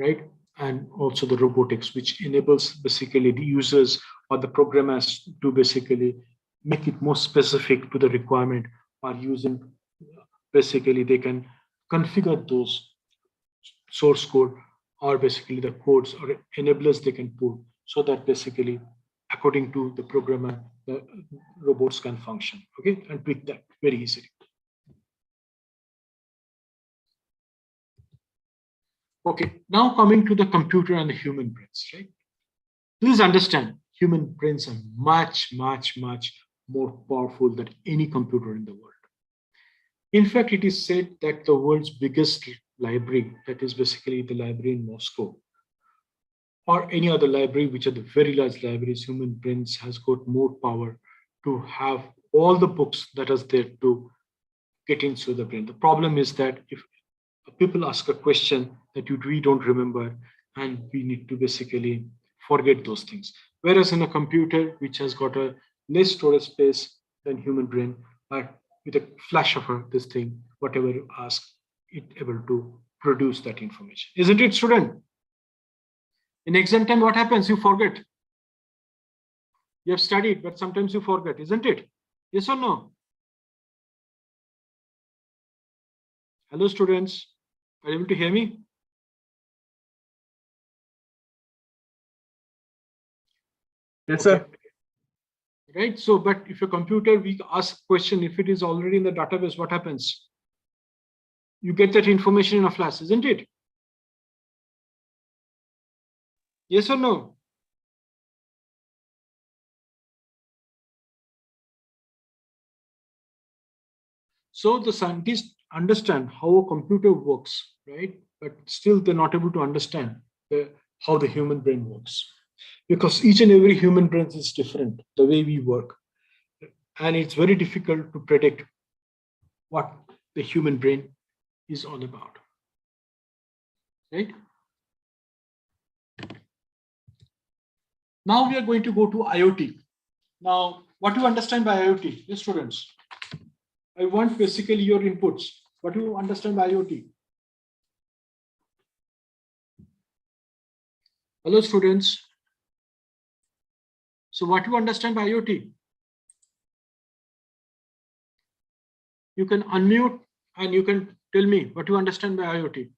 right? And also the robotics, which enables basically the users or the programmers to basically make it more specific to the requirement, or using basically they can configure those source code, or basically the codes or enablers they can put, so that basically according to the programmer, the robots can function, okay, and tweak that very easily. Okay, now coming to the computer and the human brains, right? Please understand, human brains are much, much, much more powerful than any computer in the world. In fact, it is said that the world's biggest library, that is basically the library in Moscow, or any other library, which are the very large libraries, human brains has got more power to have all the books that is there to get into the brain. The problem is that if people ask a question that we don't remember, and we need to basically forget those things. Whereas in a computer, which has got a less storage space than human brain, but with a flash of this thing, whatever you ask, it able to produce that information. Isn't it, student? In exam time, what happens? You forget. You have studied, but sometimes you forget, isn't it? Yes or no? Hello, students. Are you able to hear me? Yes, sir. Right. So, but if a computer, we ask question, if it is already in the database, what happens? You get that information in a flash, isn't it? Yes or no? So the scientists understand how a computer works, right? But still they're not able to understand how the human brain works. Because each and every human brain is different, the way we work. And it's very difficult to predict what the human brain is all about, right? Now we are going to go to IoT. Now, what do you understand by IoT? Yes, students. I want basically your inputs. What do you understand by IoT? Hello, students. So what do you understand by IoT? You can unmute and you can tell me what you understand by IoT.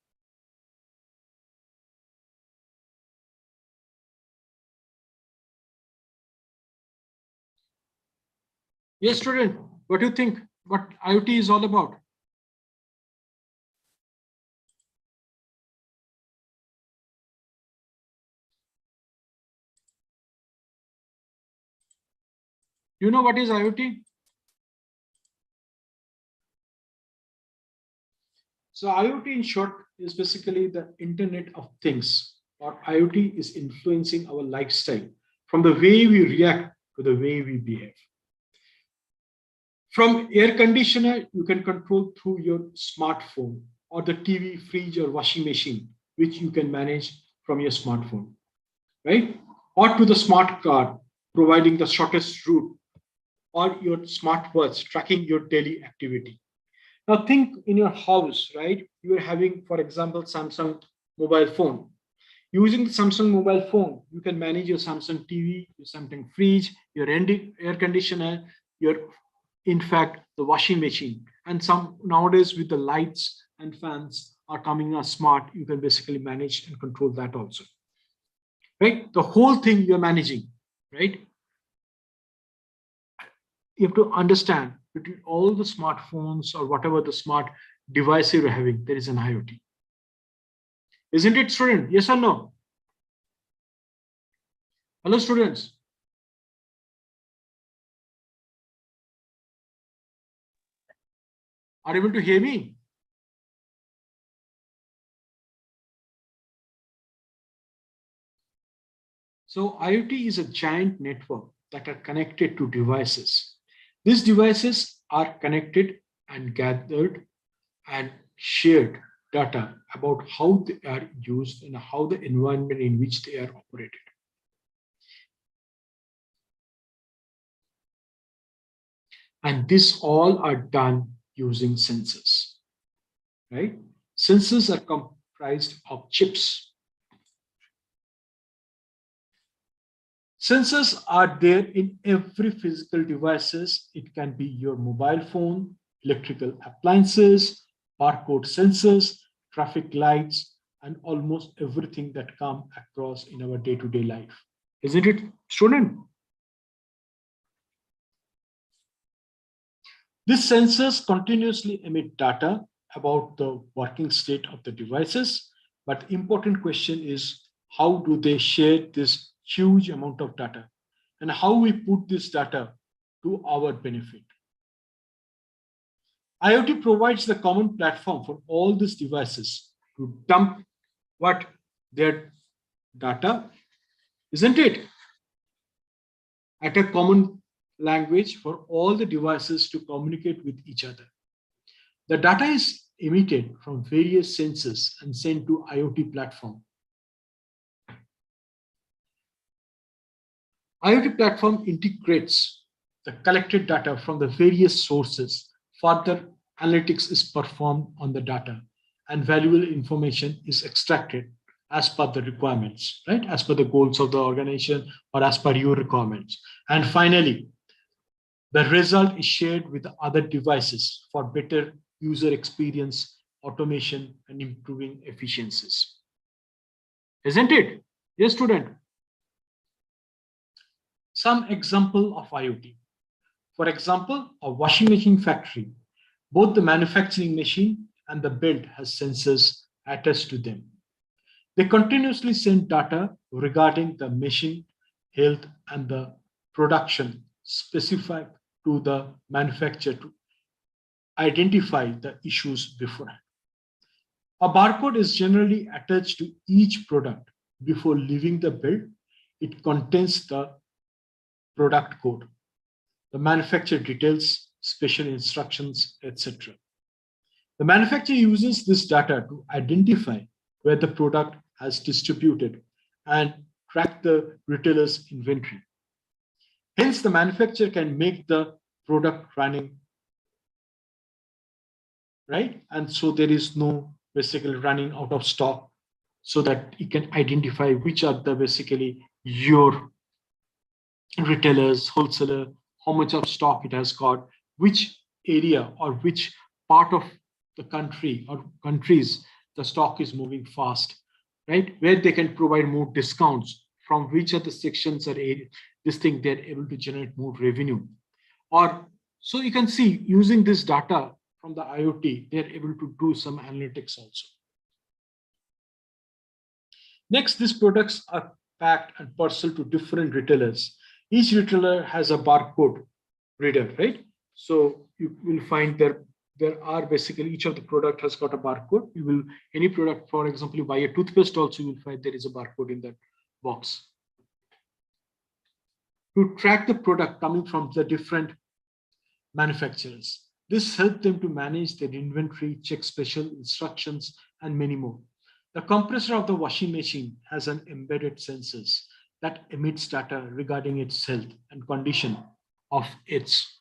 Yes, student, what do you think? what IoT is all about? You know what is IoT? So IoT in short is basically the Internet of Things, or IoT is influencing our lifestyle from the way we react to the way we behave. From air conditioner, you can control through your smartphone, or the TV, fridge, or washing machine, which you can manage from your smartphone, right? Or to the smart car, providing the shortest route, or your smartwatch tracking your daily activity. Now think in your house, right? You are having, for example, Samsung mobile phone. Using the Samsung mobile phone, you can manage your Samsung TV, your Samsung fridge, your air conditioner, your, in fact, the washing machine. And some nowadays with the lights and fans are coming as smart, you can basically manage and control that also, right? The whole thing you're managing, right? You have to understand between all the smartphones or whatever the smart device you're having, there is an IoT. Isn't it, student? Yes or no? Hello, students. Are you able to hear me? So IoT is a giant network that are connected to devices. These devices are connected and gathered and shared data about how they are used and how the environment in which they are operated. And this all are done using sensors, right? Sensors are comprised of chips. Sensors are there in every physical devices. It can be your mobile phone, electrical appliances, barcode sensors, traffic lights, and almost everything that come across in our day-to-day life. Isn't it, student? These sensors continuously emit data about the working state of the devices, but the important question is, how do they share this huge amount of data and how we put this data to our benefit? IoT provides the common platform for all these devices to dump what their data, isn't it? At a common language for all the devices to communicate with each other. The data is emitted from various sensors and sent to IoT platform. IoT platform integrates the collected data from the various sources. Further analytics is performed on the data and valuable information is extracted as per the requirements, right? As per the goals of the organization or as per your requirements. And finally, the result is shared with the other devices for better user experience, automation, and improving efficiencies. Isn't it? Yes, student. Some example of IoT. For example, a washing machine factory. Both the manufacturing machine and the belt has sensors attached to them. They continuously send data regarding the machine health and the production specific to the manufacturer to identify the issues beforehand. A barcode is generally attached to each product before leaving the belt. It contains the product code, the manufacturer details, special instructions, etc. The manufacturer uses this data to identify where the product has distributed and track the retailer's inventory. Hence, the manufacturer can make the product running, right? And so there is no basically running out of stock, so that you can identify which are the basically your retailers, wholesaler, how much of stock it has got, which area or which part of the country or countries the stock is moving fast, right? Where they can provide more discounts, from which of the sections are this thing they're able to generate more revenue, or So you can see using this data from the IoT, they're able to do some analytics also. Next, these products are packed and parceled to different retailers. Each retailer has a barcode reader, right? So you will find there are basically each of the product has got a barcode. You will any product, for example, you buy a toothpaste also, you will find there is a barcode in that box. To track the product coming from the different manufacturers. This helps them to manage their inventory, check special instructions, and many more. The compressor of the washing machine has an embedded sensors that emits data regarding its health and condition of its.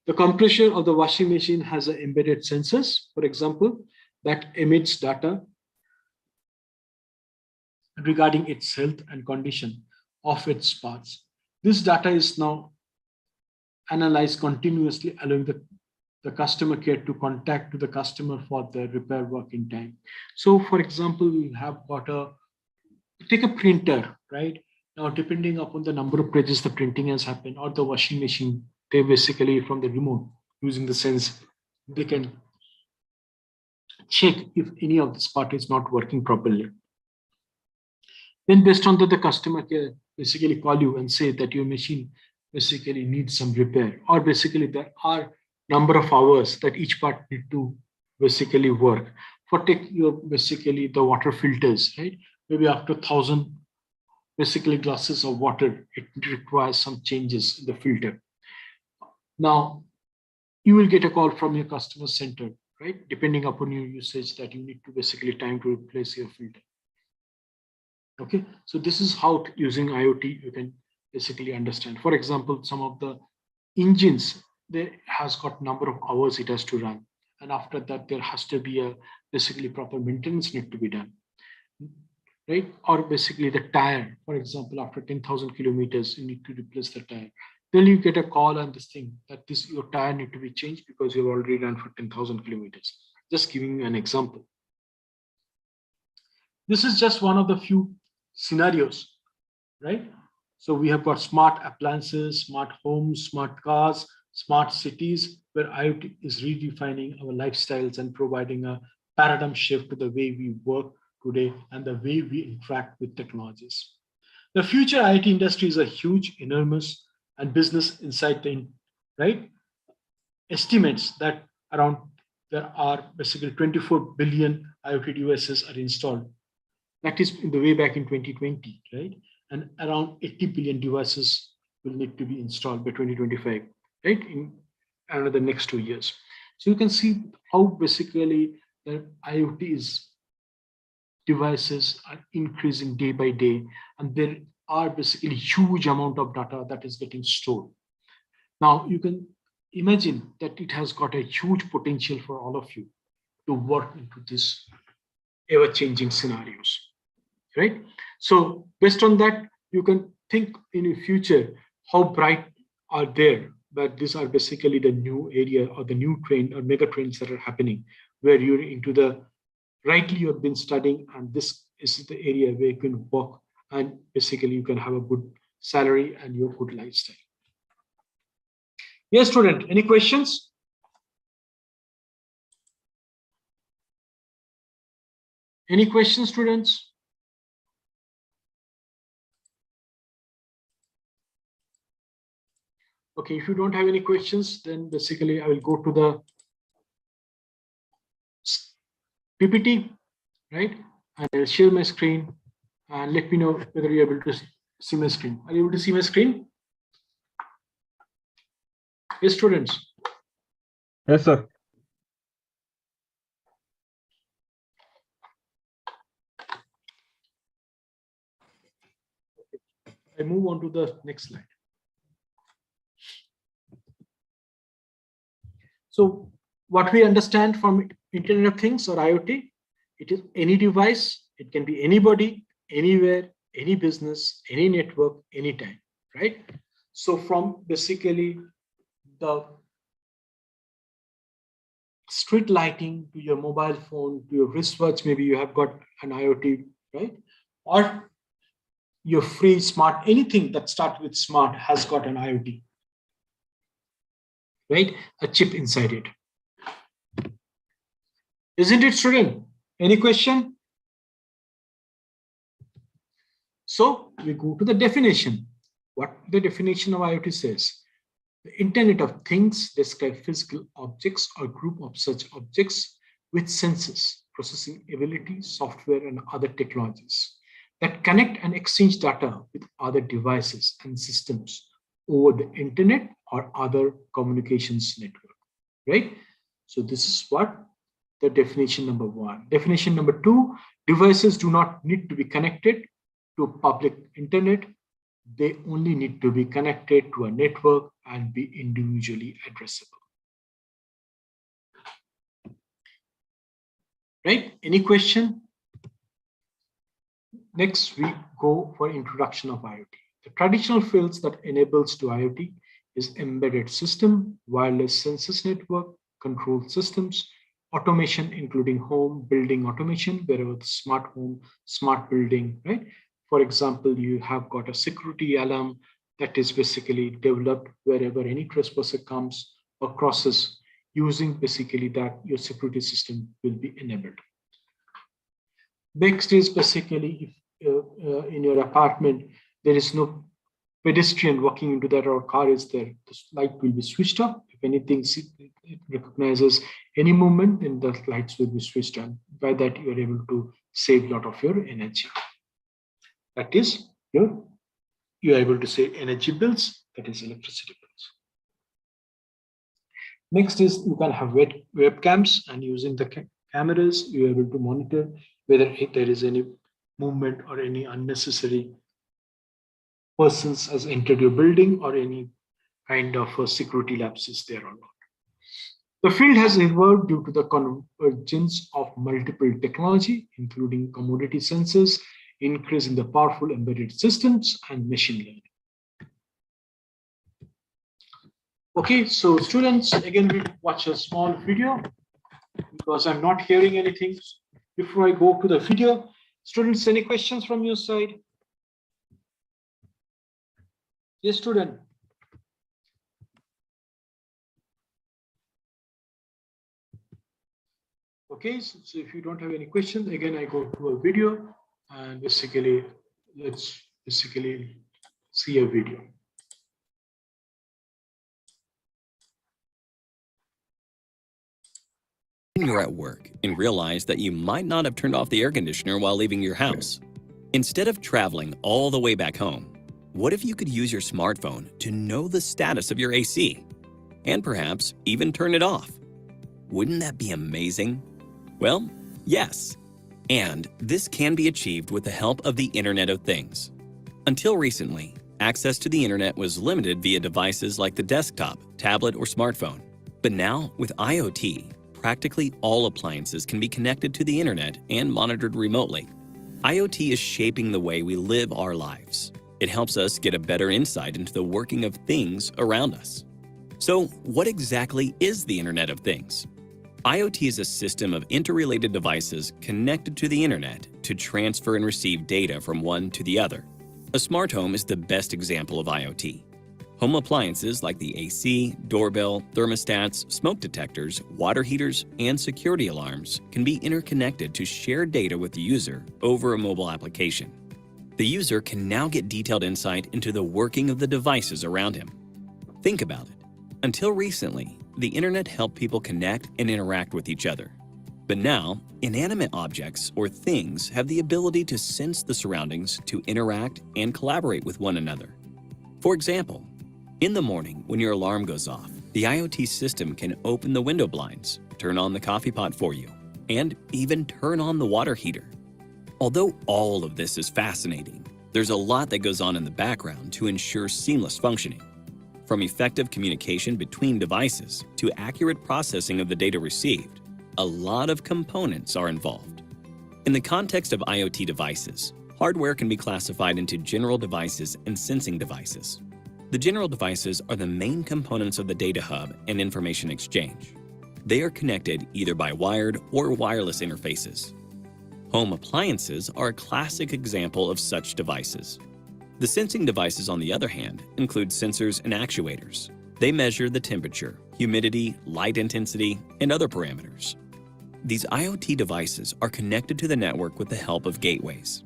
The compressor of the washing machine has an embedded sensors, for example, that emits data regarding its health and condition of its parts. This data is now analyzed continuously, allowing the customer care to contact to the customer for the repair work in time. So for example, we have got take a printer, right? Now, depending upon the number of pages the printing has happened, or the washing machine, they basically from the remote using the sense, they can check if any of this part is not working properly. Then based on that, the customer care basically call you and say that your machine basically needs some repair, or basically there are number of hours that each part need to basically work. For take your basically the water filters, right? Maybe after 1,000 basically glasses of water, it requires some changes in the filter. Now, you will get a call from your customer center, right? Depending upon your usage that you need to basically time to replace your filter. Okay, so this is how using IoT you can basically understand. For example, some of the engines, they has got number of hours it has to run. And after that, there has to be a basically proper maintenance need to be done. Right? Or basically the tire, for example, after 10,000 kilometers, you need to replace the tire. Then you get a call on this thing that this your tire need to be changed because you've already run for 10,000 kilometers. Just giving you an example. This is just one of the few scenarios, right? So we have got smart appliances, smart homes, smart cars, smart cities, where IoT is redefining our lifestyles and providing a paradigm shift to the way we work today and the way we interact with technologies. The future IoT industry is a huge, enormous, and business inside the right estimates that around there are basically 24 billion IoT devices are installed. That is in the way back in 2020, right? And around 80 billion devices will need to be installed by 2025, right? In another next 2 years. So you can see how basically the IoT is devices are increasing day by day, and there are basically huge amount of data that is getting stored. Now you can imagine that it has got a huge potential for all of you to work into these ever-changing scenarios, right? So based on that, you can think in the future how bright are there, but these are basically the new area or the new trend or mega trends that are happening, where you're into the rightly you have been studying, and this is the area where you can work and basically you can have a good salary and your good lifestyle. Yes, student, any questions? Any questions, students? Okay, if you don't have any questions, then basically I will go to the PPT, right? And I'll share my screen and let me know whether you're able to see my screen. Are you able to see my screen? Yes, students. Yes, sir. I move on to the next slide. So what we understand from Internet of Things or IoT, it is any device, it can be anybody, anywhere, any business, any network, anytime, right? So from basically the street lighting to your mobile phone, to your wristwatch, maybe you have got an IoT, right? Or your free smart, anything that starts with smart has got an IoT, right? A chip inside it. Isn't it, student? Any question? So we go to the definition. What the definition of IoT says. The Internet of Things describe physical objects or group of such objects with senses, processing ability, software, and other technologies that connect and exchange data with other devices and systems over the internet or other communications network, right? So this is what the definition number one. Definition number two, devices do not need to be connected to public internet. They only need to be connected to a network and be individually addressable. Right? Any question? Next, we go for introduction of IoT. The traditional fields that enables to IoT is embedded system, wireless sensors network, control systems, automation, including home, building automation, wherever the smart home, smart building, right? For example, you have got a security alarm that is basically developed wherever any trespasser comes or crosses, using basically that your security system will be enabled. Next is basically if in your apartment, there is no pedestrian walking into that or car is there, the light will be switched off. If anything it recognizes any movement, then the lights will be switched on. By that, you are able to save a lot of your energy. That is, you are able to save energy bills, that is electricity bills. Next is you can have webcams, and using the cameras, you are able to monitor whether there is any movement or any unnecessary persons has entered your building or any kind of security lapses there or not. The field has evolved due to the convergence of multiple technology, including commodity sensors, increase in the powerful embedded systems, and machine learning. Okay, so students, again, we watch a small video because I'm not hearing anything. Before I go to the video, students, any questions from your side? Yes, student. Okay, so if you don't have any questions, again, I go to a video and basically, let's basically see a video. You're at work and realize that you might not have turned off the air conditioner while leaving your house. Instead of traveling all the way back home, what if you could use your smartphone to know the status of your AC and perhaps even turn it off? Wouldn't that be amazing? Well, yes. And this can be achieved with the help of the Internet of Things. Until recently, access to the Internet was limited via devices like the desktop, tablet, or smartphone. But now, with IoT, practically all appliances can be connected to the Internet and monitored remotely. IoT is shaping the way we live our lives. It helps us get a better insight into the working of things around us. So, what exactly is the Internet of Things? IoT is a system of interrelated devices connected to the Internet to transfer and receive data from one to the other. A smart home is the best example of IoT. Home appliances like the AC, doorbell, thermostats, smoke detectors, water heaters, and security alarms can be interconnected to share data with the user over a mobile application. The user can now get detailed insight into the working of the devices around him. Think about it. Until recently, the Internet helped people connect and interact with each other. But now, inanimate objects or things have the ability to sense the surroundings, to interact and collaborate with one another. For example, in the morning when your alarm goes off, the IoT system can open the window blinds, turn on the coffee pot for you, and even turn on the water heater. Although all of this is fascinating, there's a lot that goes on in the background to ensure seamless functioning. From effective communication between devices to accurate processing of the data received, a lot of components are involved. In the context of IoT devices, hardware can be classified into general devices and sensing devices. The general devices are the main components of the data hub and information exchange. They are connected either by wired or wireless interfaces. Home appliances are a classic example of such devices. The sensing devices, on the other hand, include sensors and actuators. They measure the temperature, humidity, light intensity, and other parameters. These IoT devices are connected to the network with the help of gateways.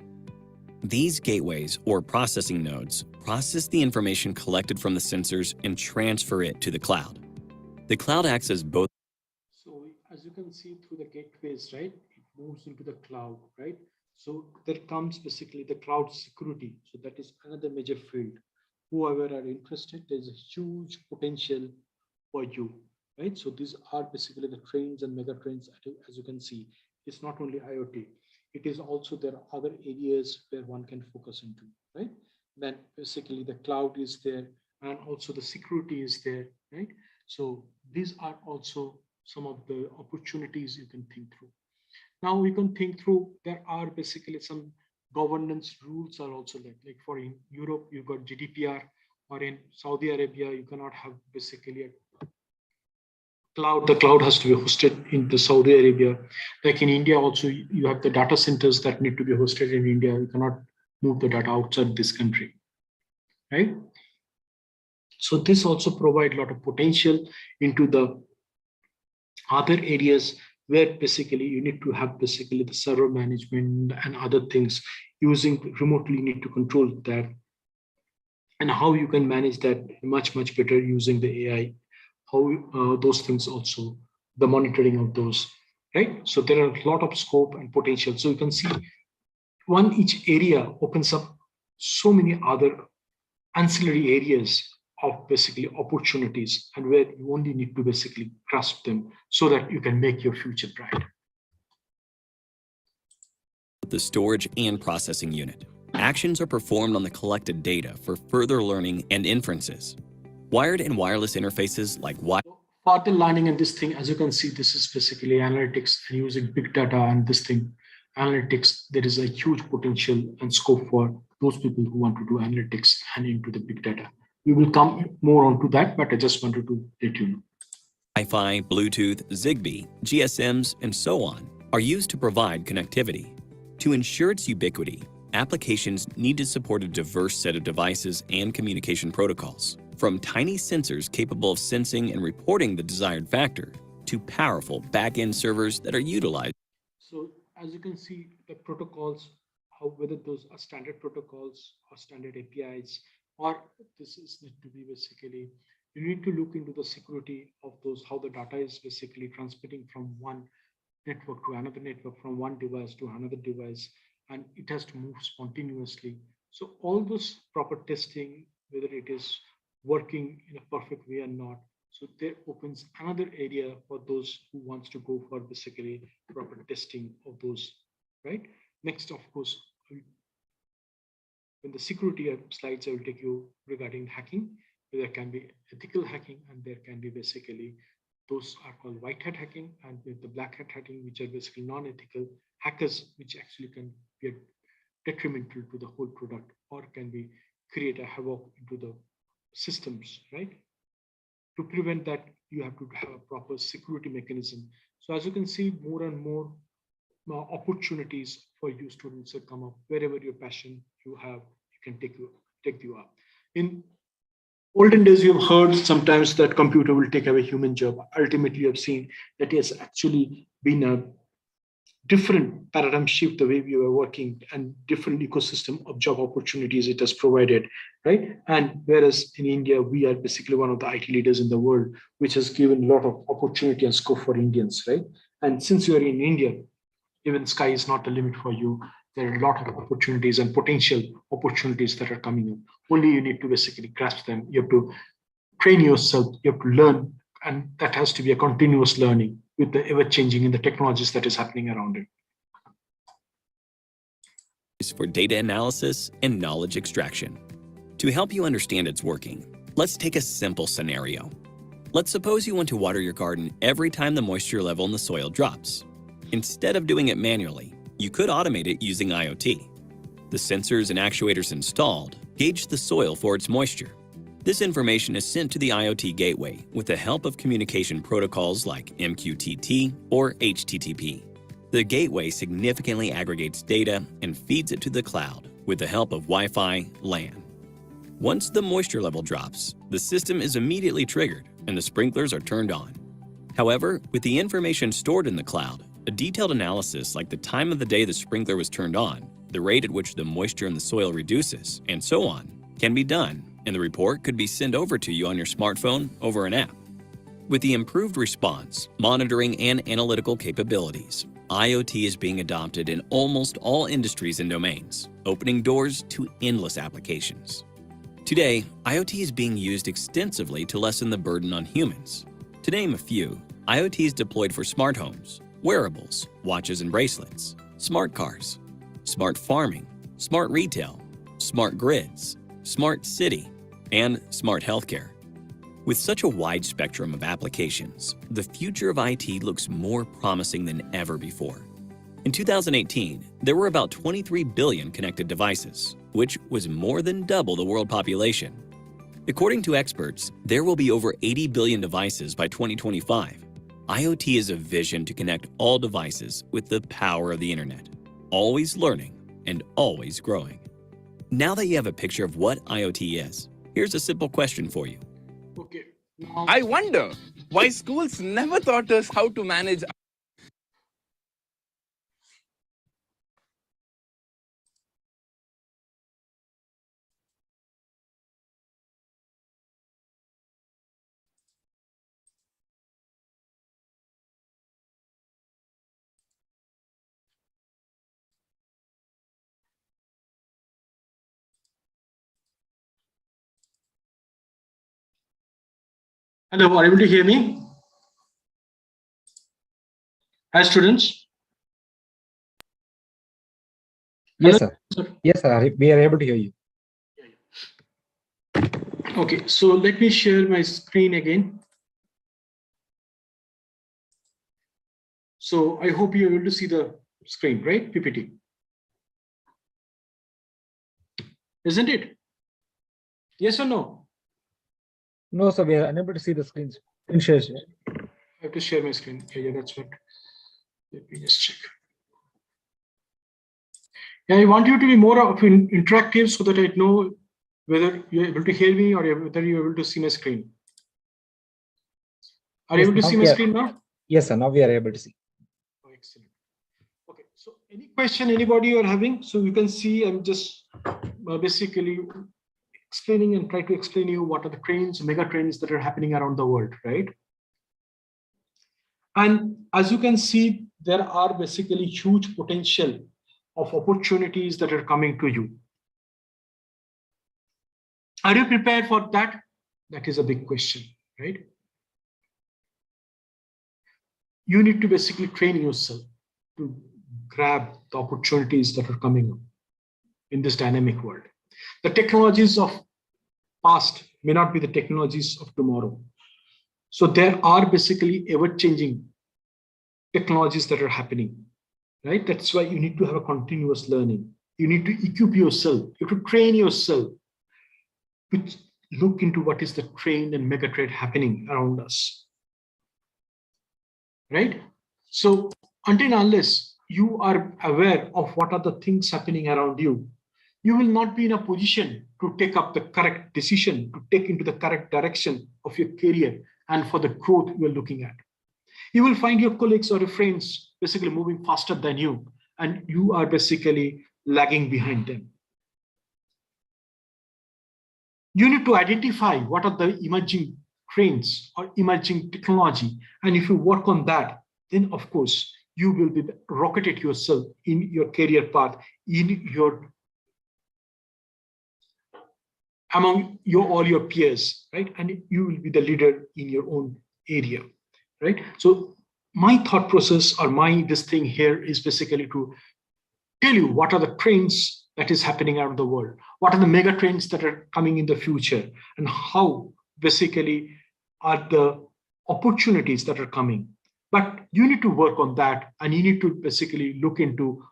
These gateways, or processing nodes, process the information collected from the sensors and transfer it to the cloud. The cloud acts as both. So as you can see through the gateways, right, it moves into the cloud, right? So there comes basically the cloud security. So that is another major field. Whoever are interested, there's a huge potential for you, right? So these are basically the trains and mega trains, as you can see. It's not only IoT, it is also there are other areas where one can focus into, right? Then basically the cloud is there and also the security is there, right? So these are also some of the opportunities you can think through. Now we can think through, there are basically some governance rules are also there. Like for in Europe, you've got GDPR, or in Saudi Arabia, you cannot have basically a cloud. The cloud has to be hosted in the Saudi Arabia. Like in India also, you have the data centers that need to be hosted in India. You cannot move the data outside this country, right? So this also provide a lot of potential into the other areas where basically you need to have basically the server management and other things using remotely. You need to control that, and how you can manage that much better using the AI. How those things also, the monitoring of those, right? So there are a lot of scope and potential. So you can see each area opens up so many other ancillary areas of basically opportunities, and where you only need to basically grasp them so that you can make your future bright. The storage and processing unit. Actions are performed on the collected data for further learning and inferences. Wired and wireless interfaces like Further learning and this thing, as you can see, this is basically analytics and using big data and this thing. Analytics, there is a huge potential and scope for those people who want to do analytics and into the big data. We will come more onto that, but I just wanted to let you know. Wi-Fi, Bluetooth, Zigbee, GSMs, and so on are used to provide connectivity. To ensure its ubiquity, applications need to support a diverse set of devices and communication protocols, from tiny sensors capable of sensing and reporting the desired factor to powerful back-end servers that are utilized. So as you can see, the protocols, whether those are standard protocols or standard APIs, or this is need to be basically, you need to look into the security of those, how the data is basically transmitting from one network to another network, from one device to another device, and it has to move spontaneously. So all those proper testing, whether it is working in a perfect way or not. So there opens another area for those who wants to go for basically proper testing of those, right? Next, of course, in the security slides, I will take you regarding hacking. There can be ethical hacking, and there can be basically, those are called white hat hacking, and with the black hat hacking, which are basically non-ethical hackers, which actually can be detrimental to the whole product, or can be create a havoc into the systems, right? To prevent that, you have to have a proper security mechanism. So as you can see, more and more opportunities for you students that come up. Wherever your passion you have, you can take you up. In olden days, you have heard sometimes that computer will take away human job. Ultimately, you have seen that it has actually been a different paradigm shift, the way we were working, and different ecosystem of job opportunities it has provided, right? And whereas in India, we are basically one of the IT leaders in the world, which has given a lot of opportunity and scope for Indians, right? And since you are in India, even sky is not the limit for you. There are a lot of opportunities and potential opportunities that are coming in. Only you need to basically grasp them. You have to train yourself, you have to learn, and that has to be a continuous learning with the ever-changing in the technologies that is happening around it. For data analysis and knowledge extraction. To help you understand its working, let's take a simple scenario. Let's suppose you want to water your garden every time the moisture level in the soil drops. Instead of doing it manually, you could automate it using IoT. The sensors and actuators installed gauge the soil for its moisture. This information is sent to the IoT gateway with the help of communication protocols like MQTT or HTTP. The gateway significantly aggregates data and feeds it to the cloud with the help of Wi-Fi LAN. Once the moisture level drops, the system is immediately triggered and the sprinklers are turned on. However, with the information stored in the cloud, a detailed analysis like the time of the day the sprinkler was turned on, the rate at which the moisture in the soil reduces, and so on, can be done, and the report could be sent over to you on your smartphone over an app. With the improved response, monitoring, and analytical capabilities, IoT is being adopted in almost all industries and domains, opening doors to endless applications. Today, IoT is being used extensively to lessen the burden on humans. To name a few, IoT is deployed for smart homes, wearables, watches and bracelets, smart cars, smart farming, smart retail, smart grids, smart city, and smart healthcare. With such a wide spectrum of applications, the future of IT looks more promising than ever before. In 2018, there were about 23 billion connected devices, which was more than double the world population. According to experts, there will be over 80 billion devices by 2025. IoT is a vision to connect all devices with the power of the internet, always learning and always growing. Now that you have a picture of what IoT is, here's a simple question for you. Okay. Now, I wonder why schools never taught us how to manage. hello, are you able to hear me? Hi, students. Yes, Hello, sir. Yes, sir. We are able to hear you. Okay, so let me share my screen again. So I hope you're able to see the screen, right? PPT. Isn't it? Yes or no? No, sir. We are unable to see the screens. Screen share. I have to share my screen. Yeah, that's what. Let me just check. Yeah, I want you to be more of interactive so that I know whether you're able to hear me or whether you're able to see my screen. Are you Yes, able to now see my we are- screen now? Yes, sir. Now we are able to see. Oh, excellent. Okay, so any question anybody are having? So you can see I'm just basically explaining and try to explain you what are the trends, mega trends that are happening around the world, right? And as you can see, there are basically huge potential of opportunities that are coming to you. Are you prepared for that? That is a big question, right? You need to basically train yourself to grab the opportunities that are coming up in this dynamic world. The technologies of past may not be the technologies of tomorrow. So there are basically ever-changing technologies that are happening, right? That's why you need to have a continuous learning. You need to equip yourself. You have to train yourself to look into what is the trend and mega trend happening around us, right? So until unless you are aware of what are the things happening around you, you will not be in a position to take up the correct decision, to take into the correct direction of your career and for the growth you are looking at. You will find your colleagues or your friends basically moving faster than you, and you are basically lagging behind them. You need to identify what are the emerging trends or emerging technology. And if you work on that, then of course, you will be rocketed yourself in your career path, in your among all your peers, right? And you will be the leader in your own area, right? So my thought process or this thing here is basically to tell you what are the trends that is happening around the world, what are the mega trends that are coming in the future, and how basically are the opportunities that are coming. But you need to work on that, and you need to basically look into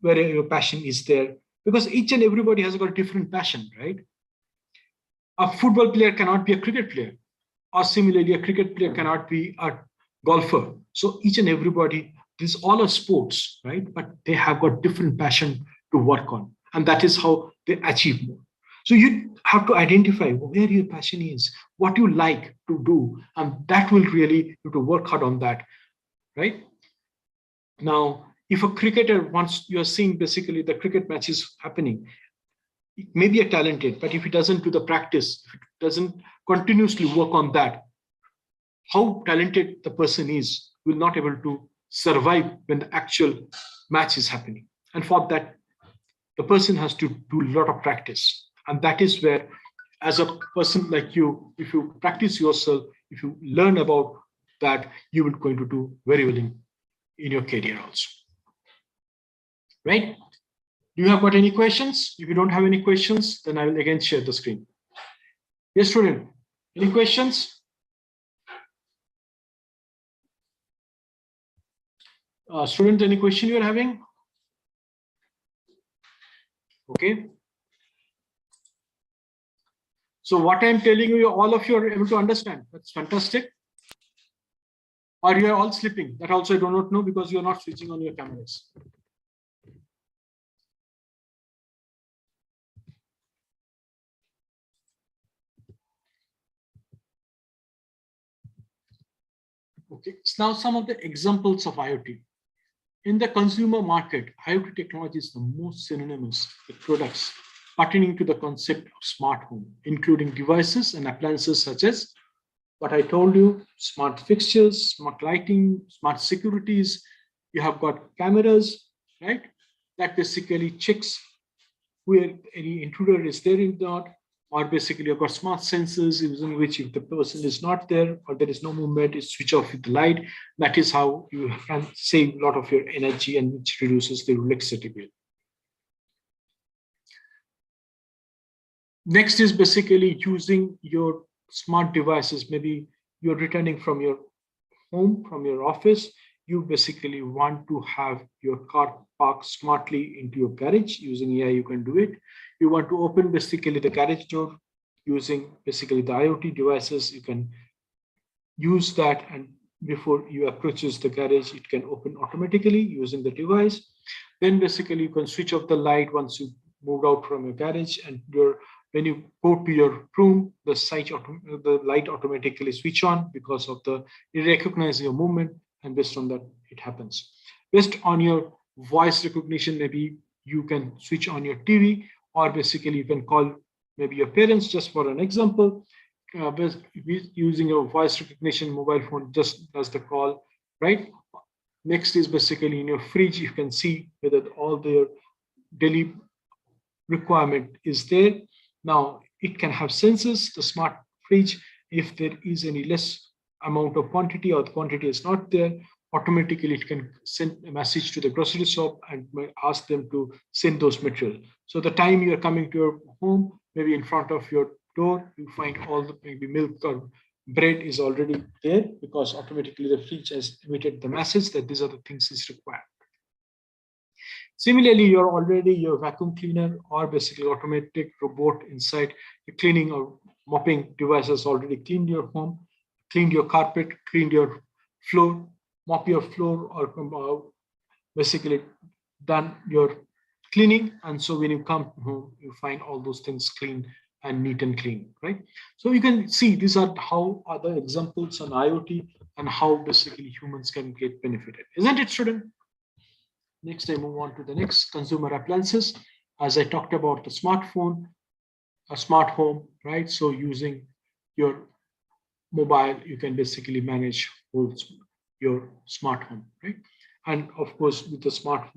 where your passion is there, because each and everybody has got a different passion, right? A football player cannot be a cricket player, or similarly, a cricket player cannot be a golfer. So each and everybody, these all are sports, right? But they have got different passion to work on, and that is how they achieve more. So you have to identify where your passion is, what you like to do, and that will really you have to work hard on that, right? Now, if a cricketer wants, you're seeing basically the cricket matches happening, it may be a talented, but if he doesn't do the practice, if it doesn't continuously work on that, how talented the person is will not able to survive when the actual match is happening. And for that, the person has to do a lot of practice. And that is where, as a person like you, if you practice yourself, if you learn about that, you will going to do very well in your career also. Right? Do you have got any questions? If you don't have any questions, then I will again share the screen. Yes, student, any questions? Student, any question you are having? Okay. So what I'm telling you, all of you are able to understand. That's fantastic. Or you are all sleeping. That also I do not know because you are not switching on your cameras. Okay. So now some of the examples of IoT. In the consumer market, IoT technology is the most synonymous with products pertaining to the concept of smart home, including devices and appliances such as what I told you, smart fixtures, smart lighting, smart securities. You have got cameras, right? That basically checks where any intruder is there in that, or basically you've got smart sensors using which if the person is not there or there is no movement, it's switch off with the light. That is how you can save a lot of your energy and which reduces the electricity bill. Next is basically using your smart devices. Maybe you're returning from your home, from your office. You basically want to have your car parked smartly into your garage. Using AI, you can do it. You want to open basically the garage door using basically the IoT devices. You can use that, and before you approaches the garage, it can open automatically using the device. Then basically you can switch off the light once you moved out from your garage, and when you go to your room, the light automatically switch on because of it recognizes your movement, and based on that, it happens. Based on your voice recognition, maybe you can switch on your TV, or basically you can call maybe your parents, just for an example. Using your voice recognition, mobile phone just does the call, right? Next is basically in your fridge, you can see whether all their daily requirement is there. Now it can have sensors, the smart fridge. If there is any less amount of quantity or the quantity is not there, automatically it can send a message to the grocery shop and ask them to send those material. So the time you are coming to your home, maybe in front of your door, you find all the maybe milk or bread is already there because automatically the fridge has emitted the message that these are the things is required. Similarly, your vacuum cleaner or basically automatic robot inside the cleaning or mopping device has already cleaned your home, cleaned your carpet, cleaned your floor, mop your floor, or basically done your cleaning. And so when you come home, you find all those things clean and neat and clean, right? So you can see these are how other examples on IoT and how basically humans can get benefited. Isn't it, student? Next, I move on to the next, consumer appliances. As I talked about the smartphone, a smart home, right? So using your mobile, you can basically manage your smart home, right? And of course, with the smart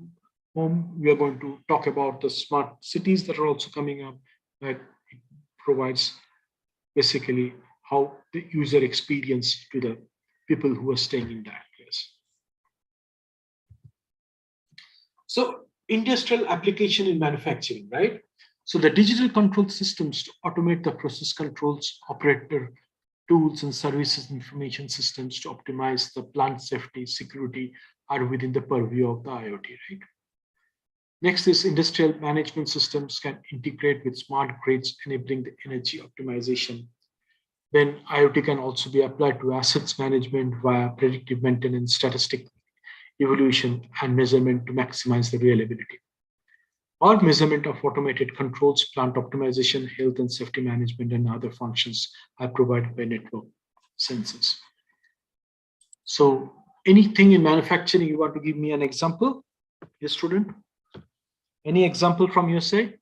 home, we are going to talk about the smart cities that are also coming up, that it provides basically how the user experience to the people who are staying in that place. So industrial application in manufacturing, right? So the digital control systems to automate the process controls, operator tools and services information systems to optimize the plant safety, security are within the purview of the IoT, right? Next is industrial management systems can integrate with smart grids, enabling the energy optimization. Then IoT can also be applied to assets management via predictive maintenance, statistic evolution, and measurement to maximize the reliability. Or measurement of automated controls, plant optimization, health and safety management, and other functions are provided by network sensors. So anything in manufacturing, you want to give me an example? Yes, student? Any example from your side?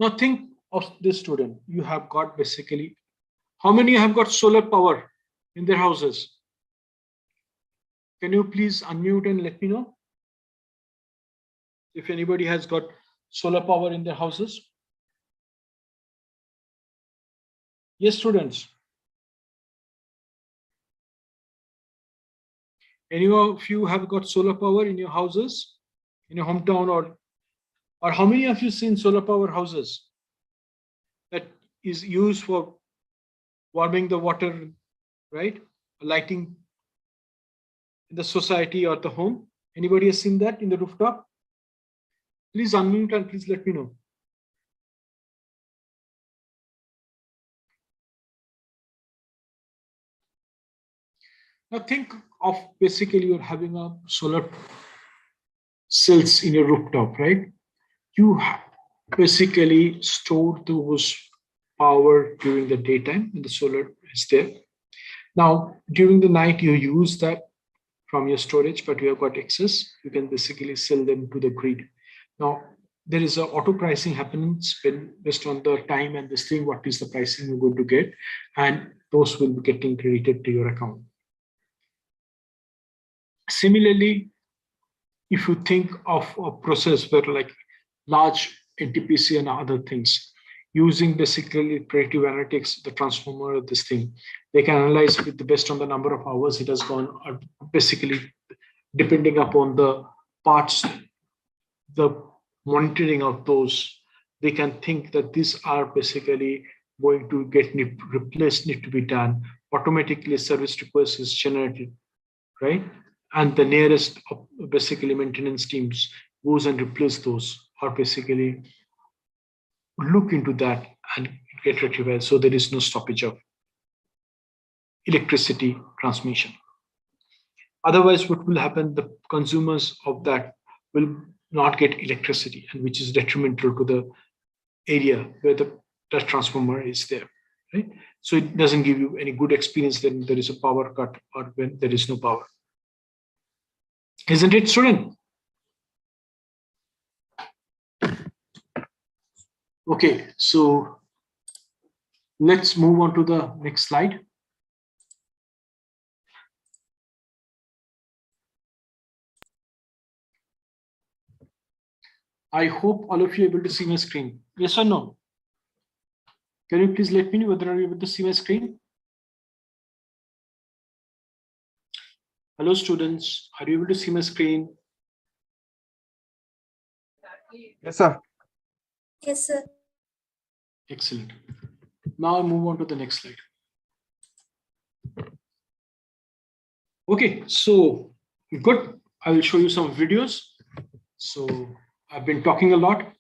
Now think of this student. You have got basically, how many have got solar power in their houses? Can you please unmute and let me know if anybody has got solar power in their houses? Yes, students. Any of you have got solar power in your houses, in your hometown, or how many of you seen solar power houses that is used for warming the water, right? Lighting in the society or the home. Anybody has seen that in the rooftop? Please unmute and please let me know. Now think of basically you're having a solar cells in your rooftop, right? You basically store those power during the daytime and the solar is there. Now during the night you use that from your storage, but you have got excess, you can basically sell them to the grid. Now there is a auto pricing happens based on the time and this thing, what is the pricing you're going to get, and those will be getting credited to your account. Similarly, if you think of a process where like large NTPC and other things, using basically predictive analytics, the transformer, this thing, they can analyze with the based on the number of hours it has gone, or basically depending upon the parts, the monitoring of those, they can think that these are basically going to get replaced, need to be done. Automatically service request is generated, right? And the nearest basically maintenance teams goes and replace those, or basically look into that and get rectified, so there is no stoppage of electricity transmission. Otherwise, what will happen? The consumers of that will not get electricity, and which is detrimental to the area where the transformer is there, right? So it doesn't give you any good experience when there is a power cut or when there is no power. Isn't it, student? Okay, so let's move on to the next slide. I hope all of you are able to see my screen. Yes or no? Can you please let me know whether you are able to see my screen? Hello, students. Are you able to see my screen? Yes, sir. Yes, sir. Excellent. Now I'll move on to the next slide. Okay, so good. I will show you some videos. So I've been talking a lot.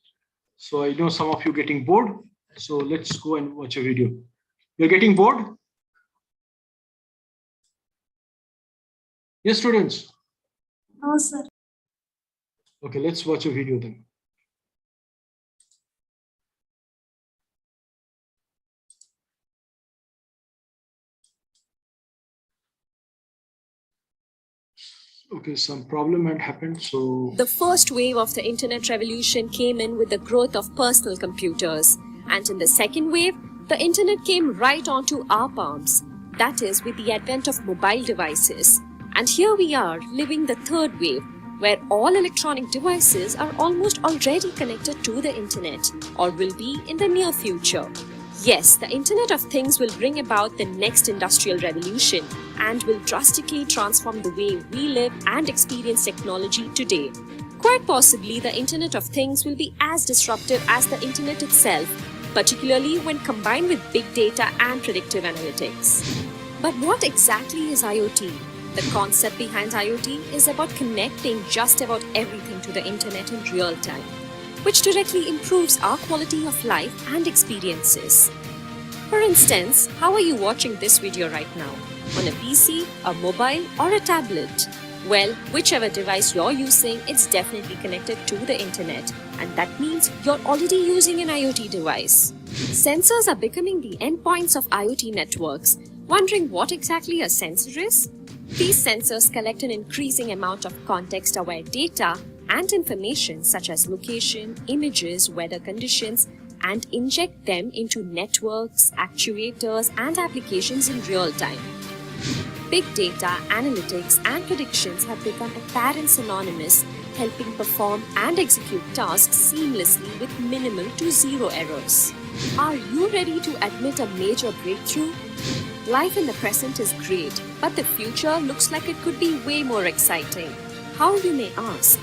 So I know some of you getting bored. So let's go and watch a video. You're getting bored? Yes, students. No, sir. Okay, let's watch a video then. Okay, some problem had happened, so The first wave of the internet revolution came in with the growth of personal computers. And in the second wave, the internet came right onto our palms. That is, with the advent of mobile devices. And here we are, living the third wave, where all electronic devices are almost already connected to the internet, or will be in the near future. Yes, the Internet of Things will bring about the next industrial revolution and will drastically transform the way we live and experience technology today. Quite possibly, the Internet of Things will be as disruptive as the Internet itself, particularly when combined with big data and predictive analytics. But what exactly is IoT? The concept behind IoT is about connecting just about everything to the internet in real time, which directly improves our quality of life and experiences. For instance, how are you watching this video right now? On a PC, a mobile, or a tablet? Well, whichever device you're using, it's definitely connected to the internet, and that means you're already using an IoT device. Sensors are becoming the endpoints of IoT networks. Wondering what exactly a sensor is? These sensors collect an increasing amount of context-aware data and information such as location, images, weather conditions, and inject them into networks, actuators, and applications in real time. Big data, analytics, and predictions have become apparent synonymous, helping perform and execute tasks seamlessly with minimal to zero errors. Are you ready to admit a major breakthrough? Life in the present is great, but the future looks like it could be way more exciting. How, you may ask?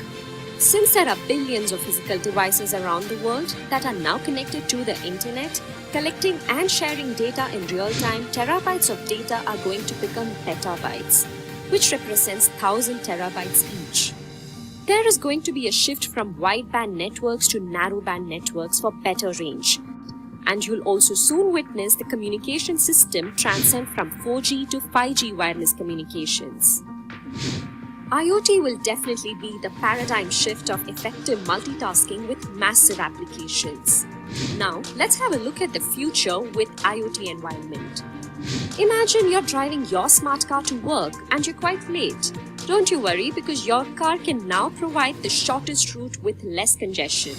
Since there are billions of physical devices around the world that are now connected to the internet, collecting and sharing data in real time, terabytes of data are going to become petabytes, which represents 1,000 terabytes each. There is going to be a shift from wideband networks to narrowband networks for better range. And you'll also soon witness the communication system transcend from 4G to 5G wireless communications. IoT will definitely be the paradigm shift of effective multitasking with massive applications. Now, let's have a look at the future with IoT environment. Imagine you're driving your smart car to work and you're quite late. Don't you worry, because your car can now provide the shortest route with less congestion.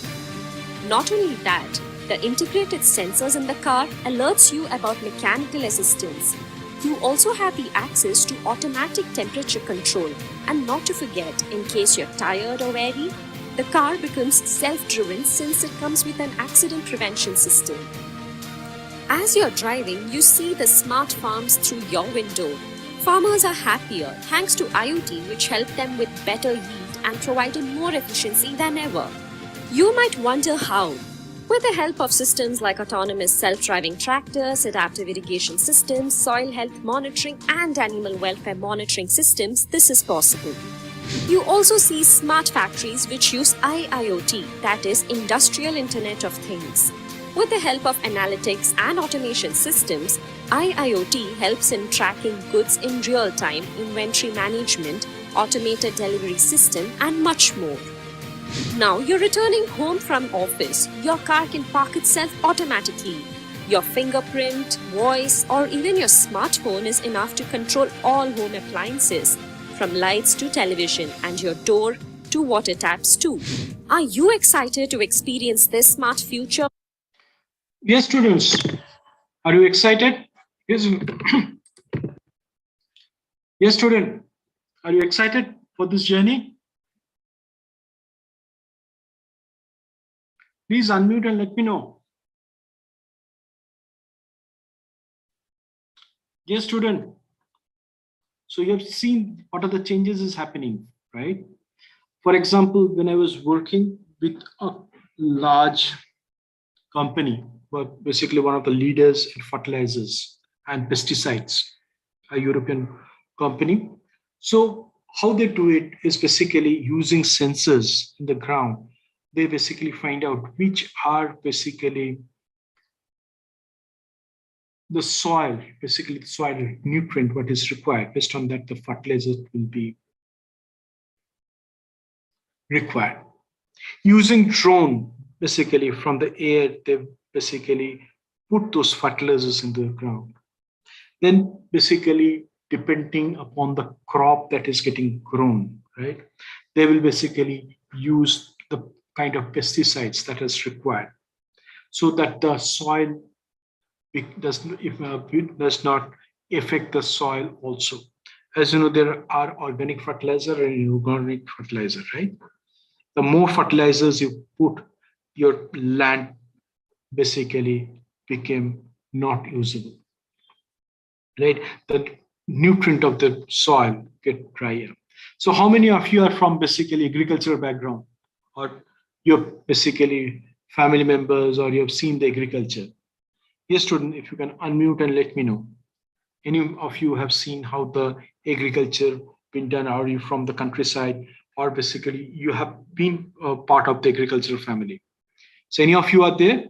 Not only that, the integrated sensors in the car alerts you about mechanical assistance. You also have the access to automatic temperature control, and not to forget, in case you're tired or weary, the car becomes self-driven since it comes with an accident prevention system. As you're driving, you see the smart farms through your window. Farmers are happier thanks to IoT, which help them with better yield and provided more efficiency than ever. You might wonder how. With the help of systems like autonomous self-driving tractors, adaptive irrigation systems, soil health monitoring, and animal welfare monitoring systems, this is possible. You also see smart factories which use IIoT, that is, Industrial Internet of Things. With the help of analytics and automation systems, IIoT helps in tracking goods in real time, inventory management, automated delivery system, and much more. Now you're returning home from office. Your car can park itself automatically. Your fingerprint, voice, or even your smartphone is enough to control all home appliances, from lights to television and your door to water taps too. Are you excited to experience this smart future? Yes, students, are you excited? Yes, yes, student, are you excited for this journey? Please unmute and let me know. Yes, student. So you have seen what are the changes is happening, right? For example, when I was working with a large company, but basically one of the leaders in fertilizers and pesticides, a European company. So how they do it is basically using sensors in the ground. They basically find out which are basically the soil, basically the soil nutrient, what is required. Based on that, the fertilizer will be required. Using drone, basically from the air, they basically put those fertilizers into the ground. Then basically, depending upon the crop that is getting grown, right, they will basically use the kind of pesticides that is required so that the soil does not affect the soil also. As you know, there are organic fertilizer and inorganic fertilizer, right? The more fertilizers you put, your land basically became not usable, right? The nutrient of the soil get drier. So how many of you are from basically agricultural background, or you're basically family members, or you have seen the agriculture? Yes, student, if you can unmute and let me know. Any of you have seen how the agriculture been done? Are you from the countryside, or basically you have been part of the agricultural family? So any of you are there?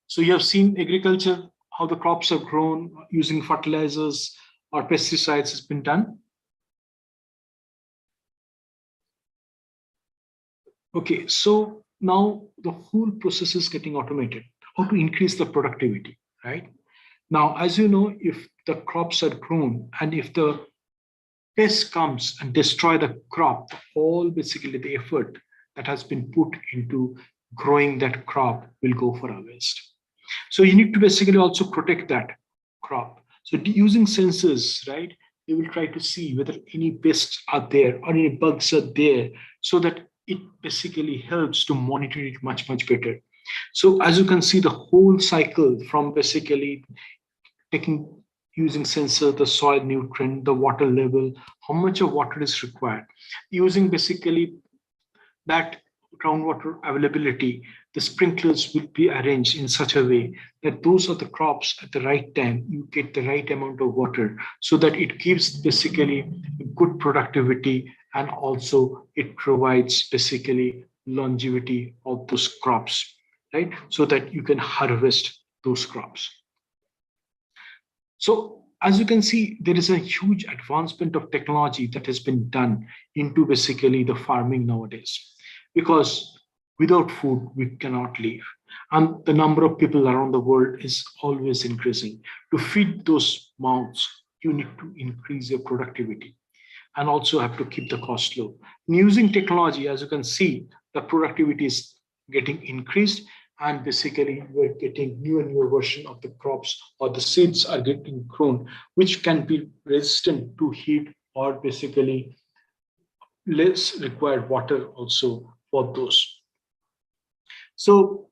So you have seen agriculture, how the crops are grown using fertilizers or pesticides has been done. Okay, so now the whole process is getting automated. How to increase the productivity, right? Now, as you know, if the crops are grown and if the pest comes and destroy the crop, all basically the effort that has been put into growing that crop will go for a waste. So you need to basically also protect that crop. So using sensors, right, they will try to see whether any pests are there or any bugs are there, so that it basically helps to monitor it much, much better. So as you can see, the whole cycle from basically taking using sensor, the soil nutrient, the water level, how much of water is required, using basically that groundwater availability, the sprinklers will be arranged in such a way that those are the crops at the right time, you get the right amount of water, so that it gives basically good productivity, and also it provides basically longevity of those crops, right? So that you can harvest those crops. So as you can see, there is a huge advancement of technology that has been done into basically the farming nowadays, because without food, we cannot live. And the number of people around the world is always increasing. To feed those mouths, you need to increase your productivity and also have to keep the cost low. And using technology, as you can see, the productivity is getting increased, and basically we're getting new and newer version of the crops, or the seeds are getting grown, which can be resistant to heat, or basically less required water also for those. So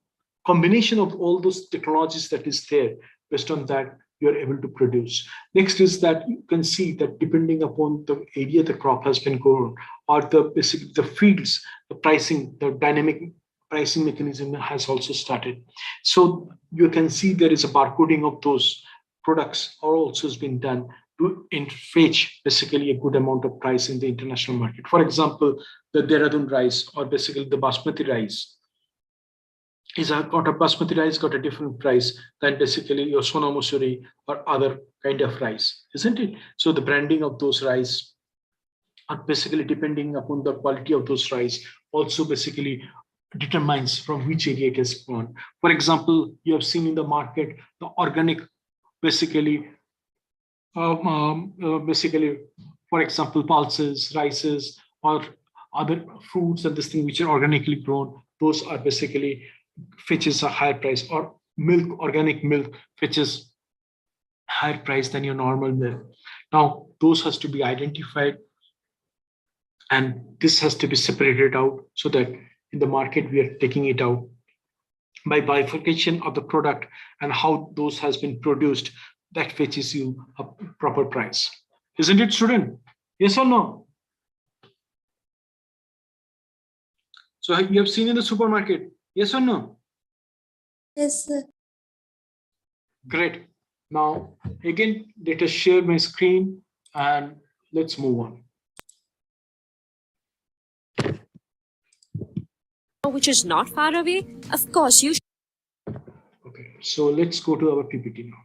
combination of all those technologies that is there, based on that, you're able to produce. Next is that you can see that depending upon the area the crop has been grown, or the basically the fields, the pricing, the dynamic pricing mechanism has also started. So you can see there is a barcoding of those products, or also has been done to fetch basically a good amount of price in the international market. For example, the Dehradun rice, or basically the basmati rice, is got a basmati rice got a different price than basically your Sona Musuri or other kind of rice, isn't it? So the branding of those rice are basically depending upon the quality of those rice, also basically determines from which area it is grown. For example, you have seen in the market the organic, basically, basically, for example, pulses, rices, or other fruits and this thing which are organically grown. Those are basically fetches a higher price, or milk, organic milk fetches higher price than your normal milk. Now, those has to be identified, and this has to be separated out, so that in the market we are taking it out by bifurcation of the product and how those has been produced. That fetches you a proper price, isn't it, student? Yes or no? So you have seen in the supermarket, yes or no? Yes, sir. Great. Now, again, let us share my screen and let's move on. Which is not far away, of course you Okay, so let's go to our PPT now.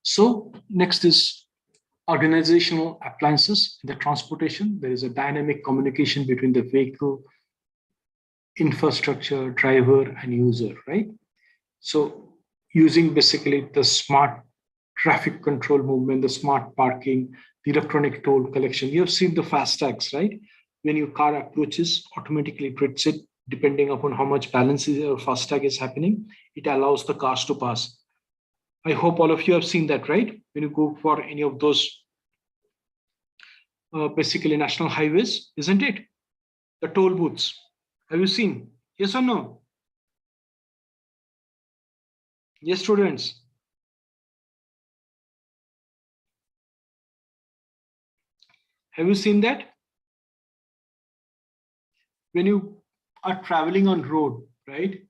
So next is organizational appliances in the transportation. There is a dynamic communication between the vehicle, infrastructure, driver, and user, right? So using basically the smart traffic control movement, the smart parking, the electronic toll collection. You have seen the fast tags, right? When your car approaches, automatically it reads it depending upon how much balance is or fast tag is happening. It allows the cars to pass. I hope all of you have seen that, right? When you go for any of those basically national highways, isn't it? The toll booths. Have you seen? Yes or no? Yes, students. Have you seen that? when you are traveling on road, right?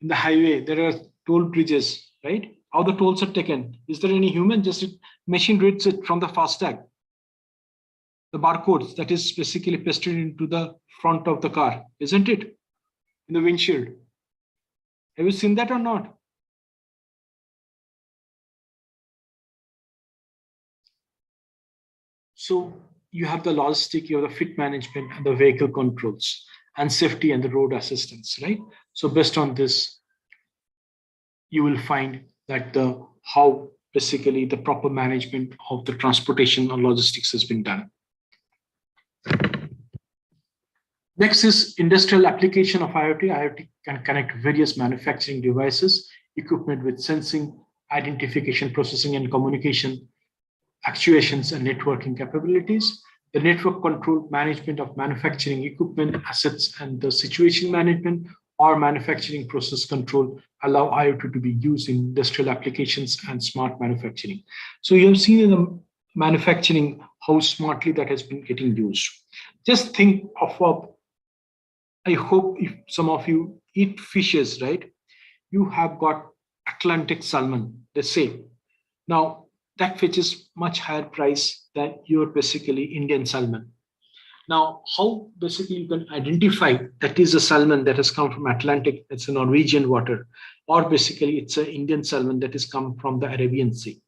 In the highway, there are toll bridges, right? How the tolls are taken. Is there any human? Just machine reads it from the FASTag. The barcodes that is basically pasted into the front of the car, isn't it? In the windshield. Have you seen that or not? So you have the logistic, you have the fleet management and the vehicle controls and safety and the road assistance, right? So based on this, you will find that the how basically the proper management of the transportation or logistics has been done. Next is industrial application of IoT. IoT can connect various manufacturing devices, equipment with sensing, identification, processing, and communication, actuations, and networking capabilities. The network control management of manufacturing equipment, assets, and the situation management or manufacturing process control allow IoT to be used in industrial applications and smart manufacturing. So you have seen in the manufacturing how smartly that has been getting used. Just think of I hope if some of you eat fishes, right? You have got Atlantic salmon, they say. Now, that fetches much higher price than your basically Indian salmon. Now, how basically you can identify that is a salmon that has come from Atlantic, it's a Norwegian water, or basically it's an Indian salmon that has come from the Arabian Sea.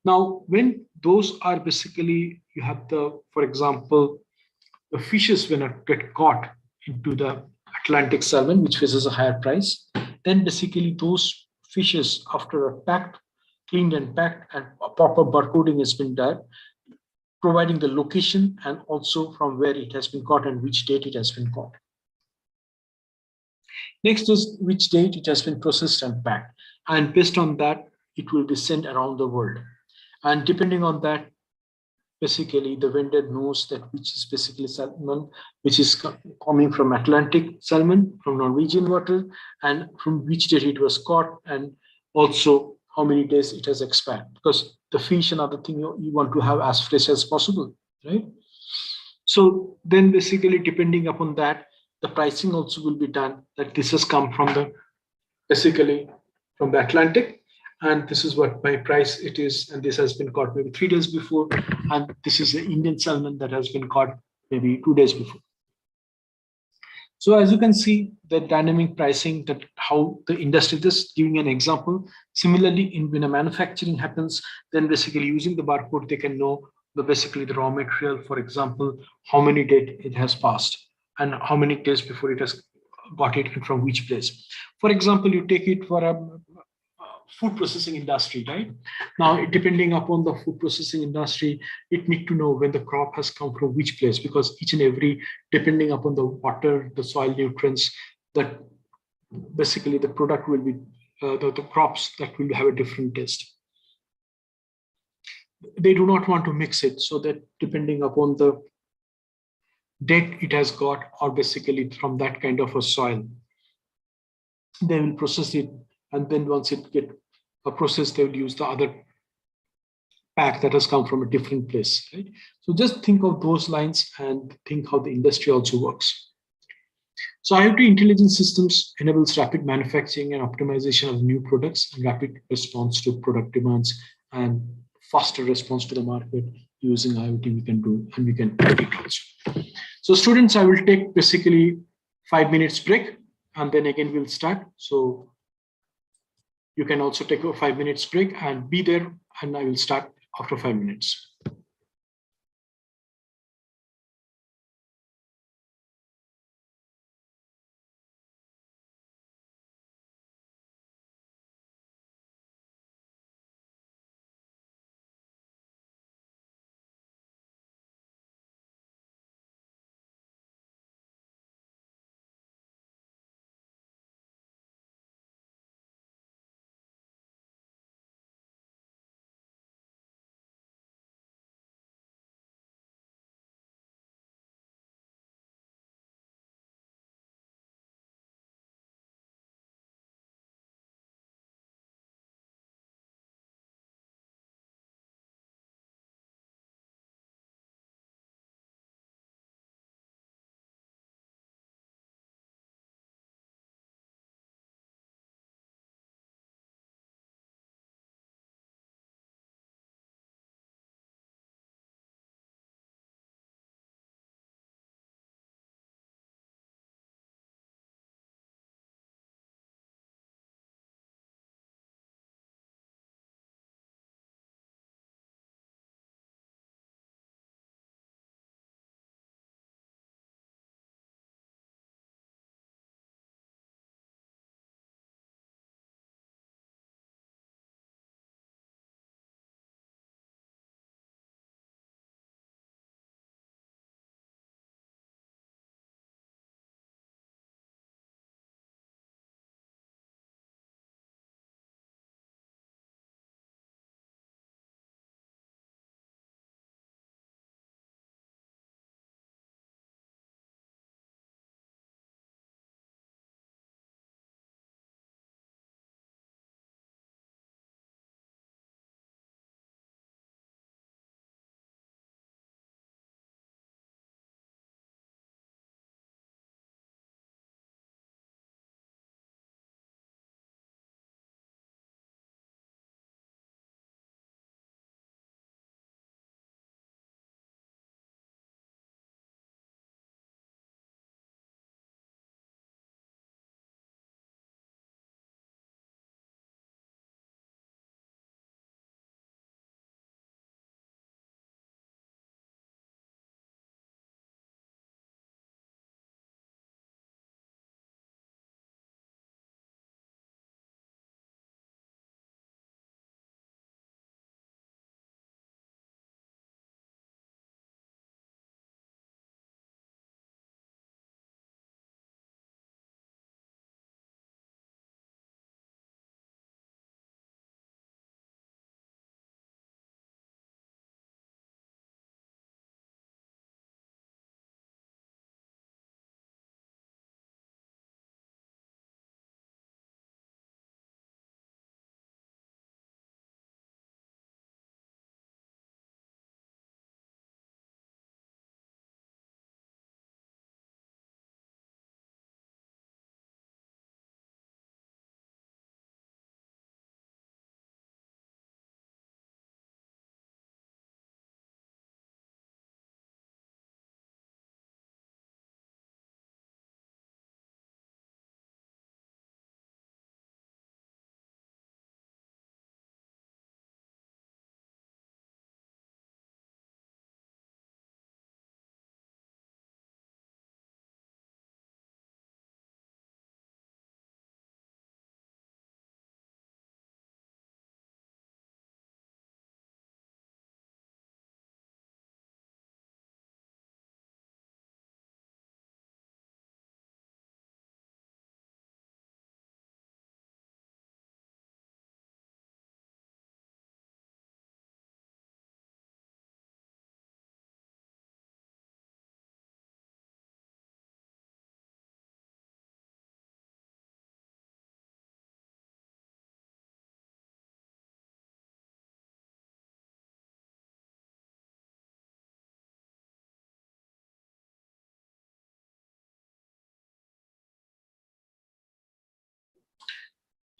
Now, when those are basically, you have the, for example, the fishes when it get caught into the Atlantic salmon, which faces a higher price, then basically those fishes, after are packed, cleaned and packed, and a proper barcoding has been done, providing the location and also from where it has been caught and which date it has been caught. Next is which date it has been processed and packed. And based on that, it will be sent around the world. And depending on that, basically the vendor knows that which is basically salmon, which is coming from Atlantic salmon, from Norwegian water, and from which date it was caught, and also how many days it has expired. Because the fish and other thing you want to have as fresh as possible, right? So then basically depending upon that, the pricing also will be done that this has come from the basically from the Atlantic, and this is what my price it is, and this has been caught maybe 3 days before, and this is the Indian salmon that has been caught maybe 2 days before. So as you can see, the dynamic pricing, that how the industry, just giving an example. Similarly, when a manufacturing happens, then basically using the barcode, they can know the basically the raw material, for example, how many days it has passed and how many days before it has got it and from which place. For example, you take it for a food processing industry, right? Now, depending upon the food processing industry, it need to know when the crop has come from which place, because each and every, depending upon the water, the soil nutrients, that basically the product will be, the crops that will have a different taste. They do not want to mix it, so that depending upon the date it has got, or basically from that kind of a soil, they will process it, and then once it get a process, they will use the other pack that has come from a different place, right? So just think of those lines and think how the industry also works. So IoT intelligent systems enables rapid manufacturing and optimization of new products and rapid response to product demands and faster response to the market. Using IoT we can do, and we can edit also. So students, I will take basically 5 minutes break, and then again we'll start. So you can also take a 5 minutes break and be there, and I will start after 5 minutes.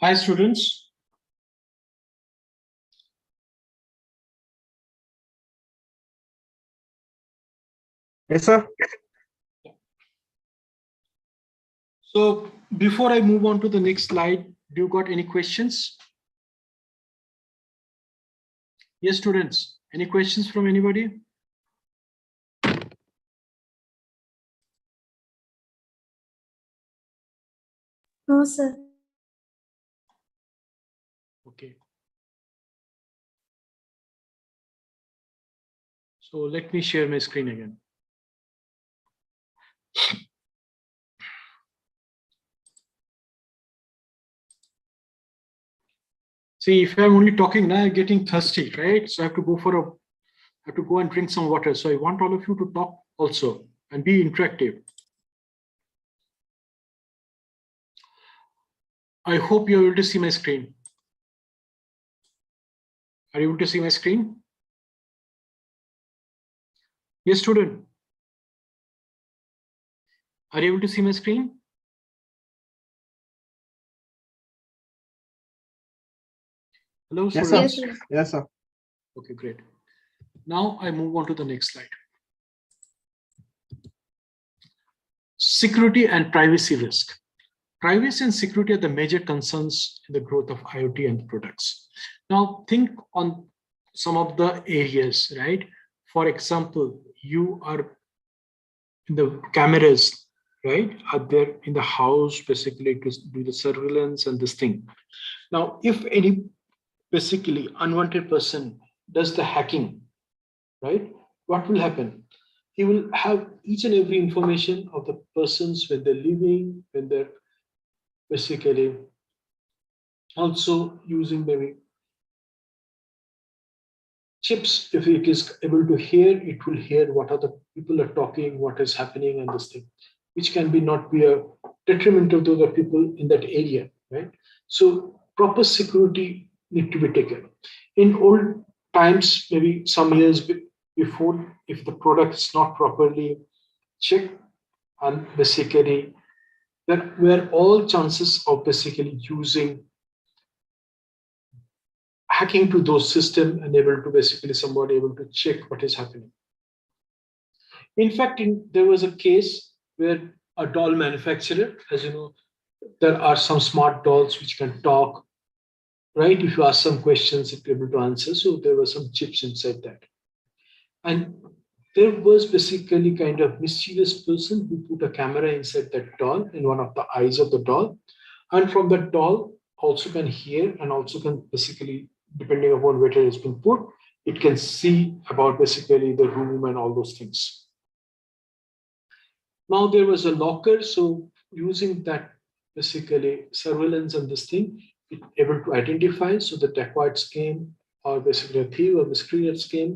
Hi, students. Yes, sir. So before I move on to the next slide, do you got any questions? Yes, students, any questions from anybody? No, sir. Okay. So let me share my screen again. See, if I'm only talking now, I'm getting thirsty, right? So I have to go and drink some water. So I want all of you to talk also and be interactive. I hope you're able to see my screen. Are you able to see my screen? Yes, student. Are you able to see my screen? Hello, Yes, sir. students. Yes, sir. Yes, sir. Okay, great. Now I move on to the next slide. Security and privacy risk. Privacy and security are the major concerns in the growth of IoT and products. Now think on some of the areas, right? For example, you are in the cameras, right? Are there in the house basically to do the surveillance and this thing. Now, if any basically unwanted person does the hacking, right? What will happen? He will have each and every information of the persons when they're living, when they're basically also using maybe chips. If it is able to hear, it will hear what other people are talking, what is happening, and this thing, which can be not be a detrimental to the people in that area, right? So proper security need to be taken. In old times, maybe some years before, if the product is not properly checked, and basically there were all chances of basically using hacking to those systems and able to basically somebody able to check what is happening. In fact, there was a case where a doll manufacturer, as you know, there are some smart dolls which can talk, right? If you ask some questions, it's able to answer. So there were some chips inside that. And there was basically kind of mischievous person who put a camera inside that doll in one of the eyes of the doll. And from that doll also can hear and also can basically, depending upon where it has been put, it can see about basically the room and all those things. Now there was a locker, so using that basically surveillance and this thing, it able to identify so the dacoits came or basically a thief or miscreants came,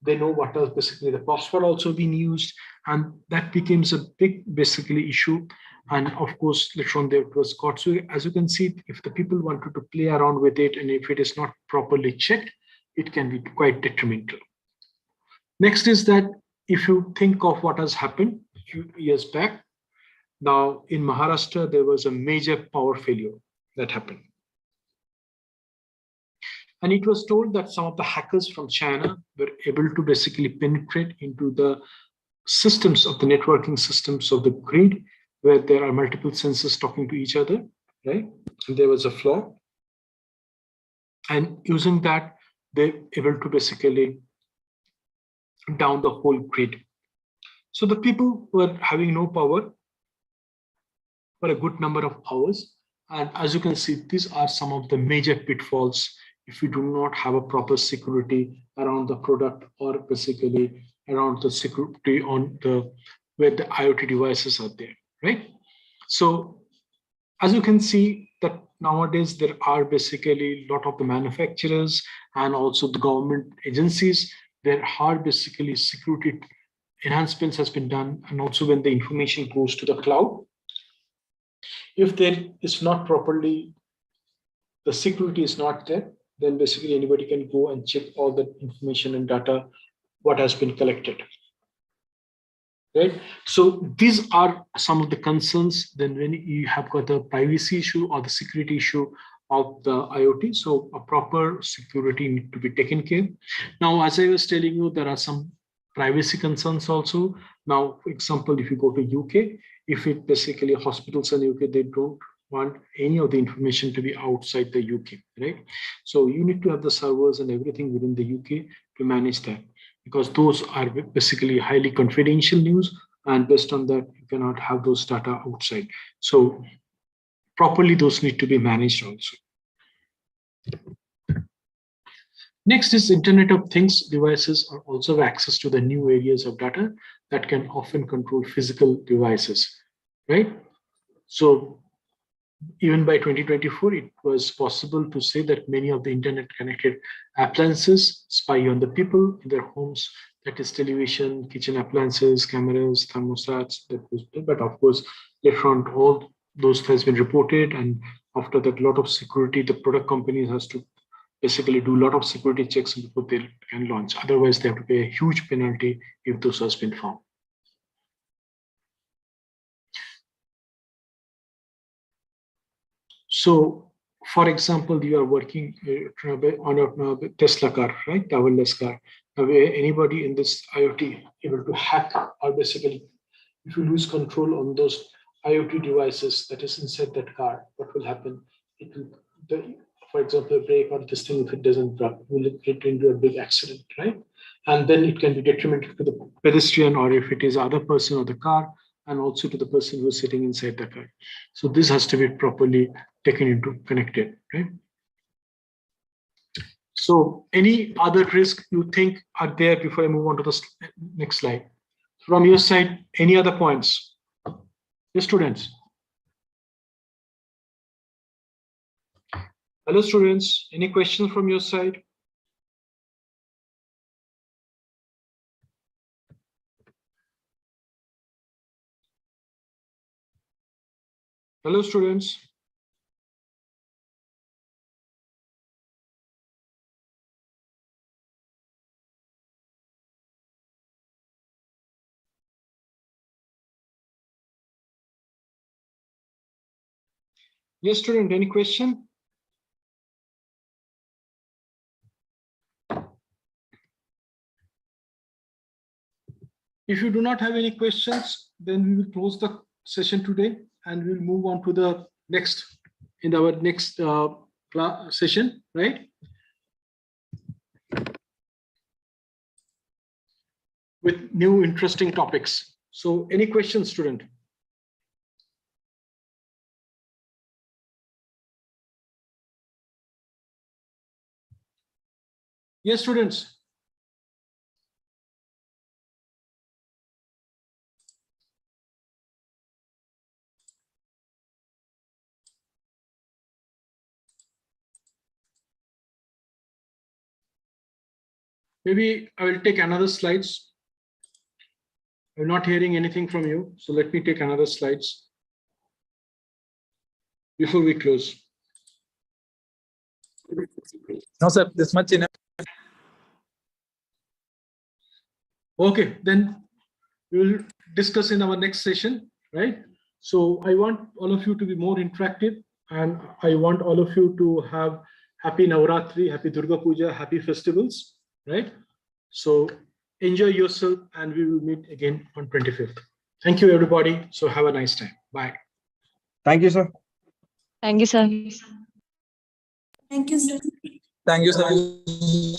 they know what was basically the password also being used, and that becomes a big basically issue. And of course, later on there was caught. So as you can see, if the people wanted to play around with it and if it is not properly checked, it can be quite detrimental. Next is that if you think of what has happened a few years back, now in Maharashtra, there was a major power failure that happened. And it was told that some of the hackers from China were able to basically penetrate into the systems of the networking systems of the grid, where there are multiple sensors talking to each other, right? And there was a flaw. And using that, they're able to basically down the whole grid. So the people were having no power for a good number of hours. And as you can see, these are some of the major pitfalls if we do not have a proper security around the product or basically around the security on the where the IoT devices are there, right? So as you can see that nowadays there are basically a lot of the manufacturers and also the government agencies, there are basically security enhancements has been done. And also when the information goes to the cloud, if there is not properly, the security is not there, then basically anybody can go and check all the information and data, what has been collected. Right? So these are some of the concerns. Then when you have got the privacy issue or the security issue of the IoT. So a proper security need to be taken care. Now, as I was telling you, there are some privacy concerns also. Now, for example, if you go to UK, if it basically hospitals in UK, they don't want any of the information to be outside the UK, right? So you need to have the servers and everything within the UK to manage that, because those are basically highly confidential news, and based on that, you cannot have those data outside. So properly, those need to be managed also. Next is Internet of Things devices are also have access to the new areas of data that can often control physical devices, right? So even by 2024, it was possible to say that many of the internet connected appliances spy on the people in their homes. That is television, kitchen appliances, cameras, thermostats. But of course, later on, all those has been reported, and after that, a lot of security, the product companies has to basically do a lot of security checks before they can launch. Otherwise, they have to pay a huge penalty if those has been found. So, for example, you are working on a Tesla car, right? Driverless car. Now, anybody in this IoT able to hack, or basically, if you lose control on those IoT devices that is inside that car, what will happen? It will, for example, a brake or this thing, if it doesn't work, will get into a big accident, right? And then it can be detrimental to the pedestrian, or if it is other person or the car, and also to the person who is sitting inside the car. So this has to be properly taken into connected, right? So any other risk you think are there before I move on to the next slide? From your side, any other points? Yes, students. Hello, students. Any questions from your side? Hello, students. Yes, student, any question? If you do not have any questions, then we will close the session today and we'll move on to the next, in our next session, right? With new interesting topics. So any questions, student? Yes, students. Maybe I will take another slides. I'm not hearing anything from you, so let me take another slides before we close. No, sir, this much enough. Okay, then we will discuss in our next session, right? So I want all of you to be more interactive, and I want all of you to have happy Navratri, happy Durga Puja, happy festivals, right? So enjoy yourself, and we will meet again on 25th. Thank you, everybody. So have a nice time. Bye. Thank you, sir. Thank you, sir. Thank you, sir. Thank you, sir.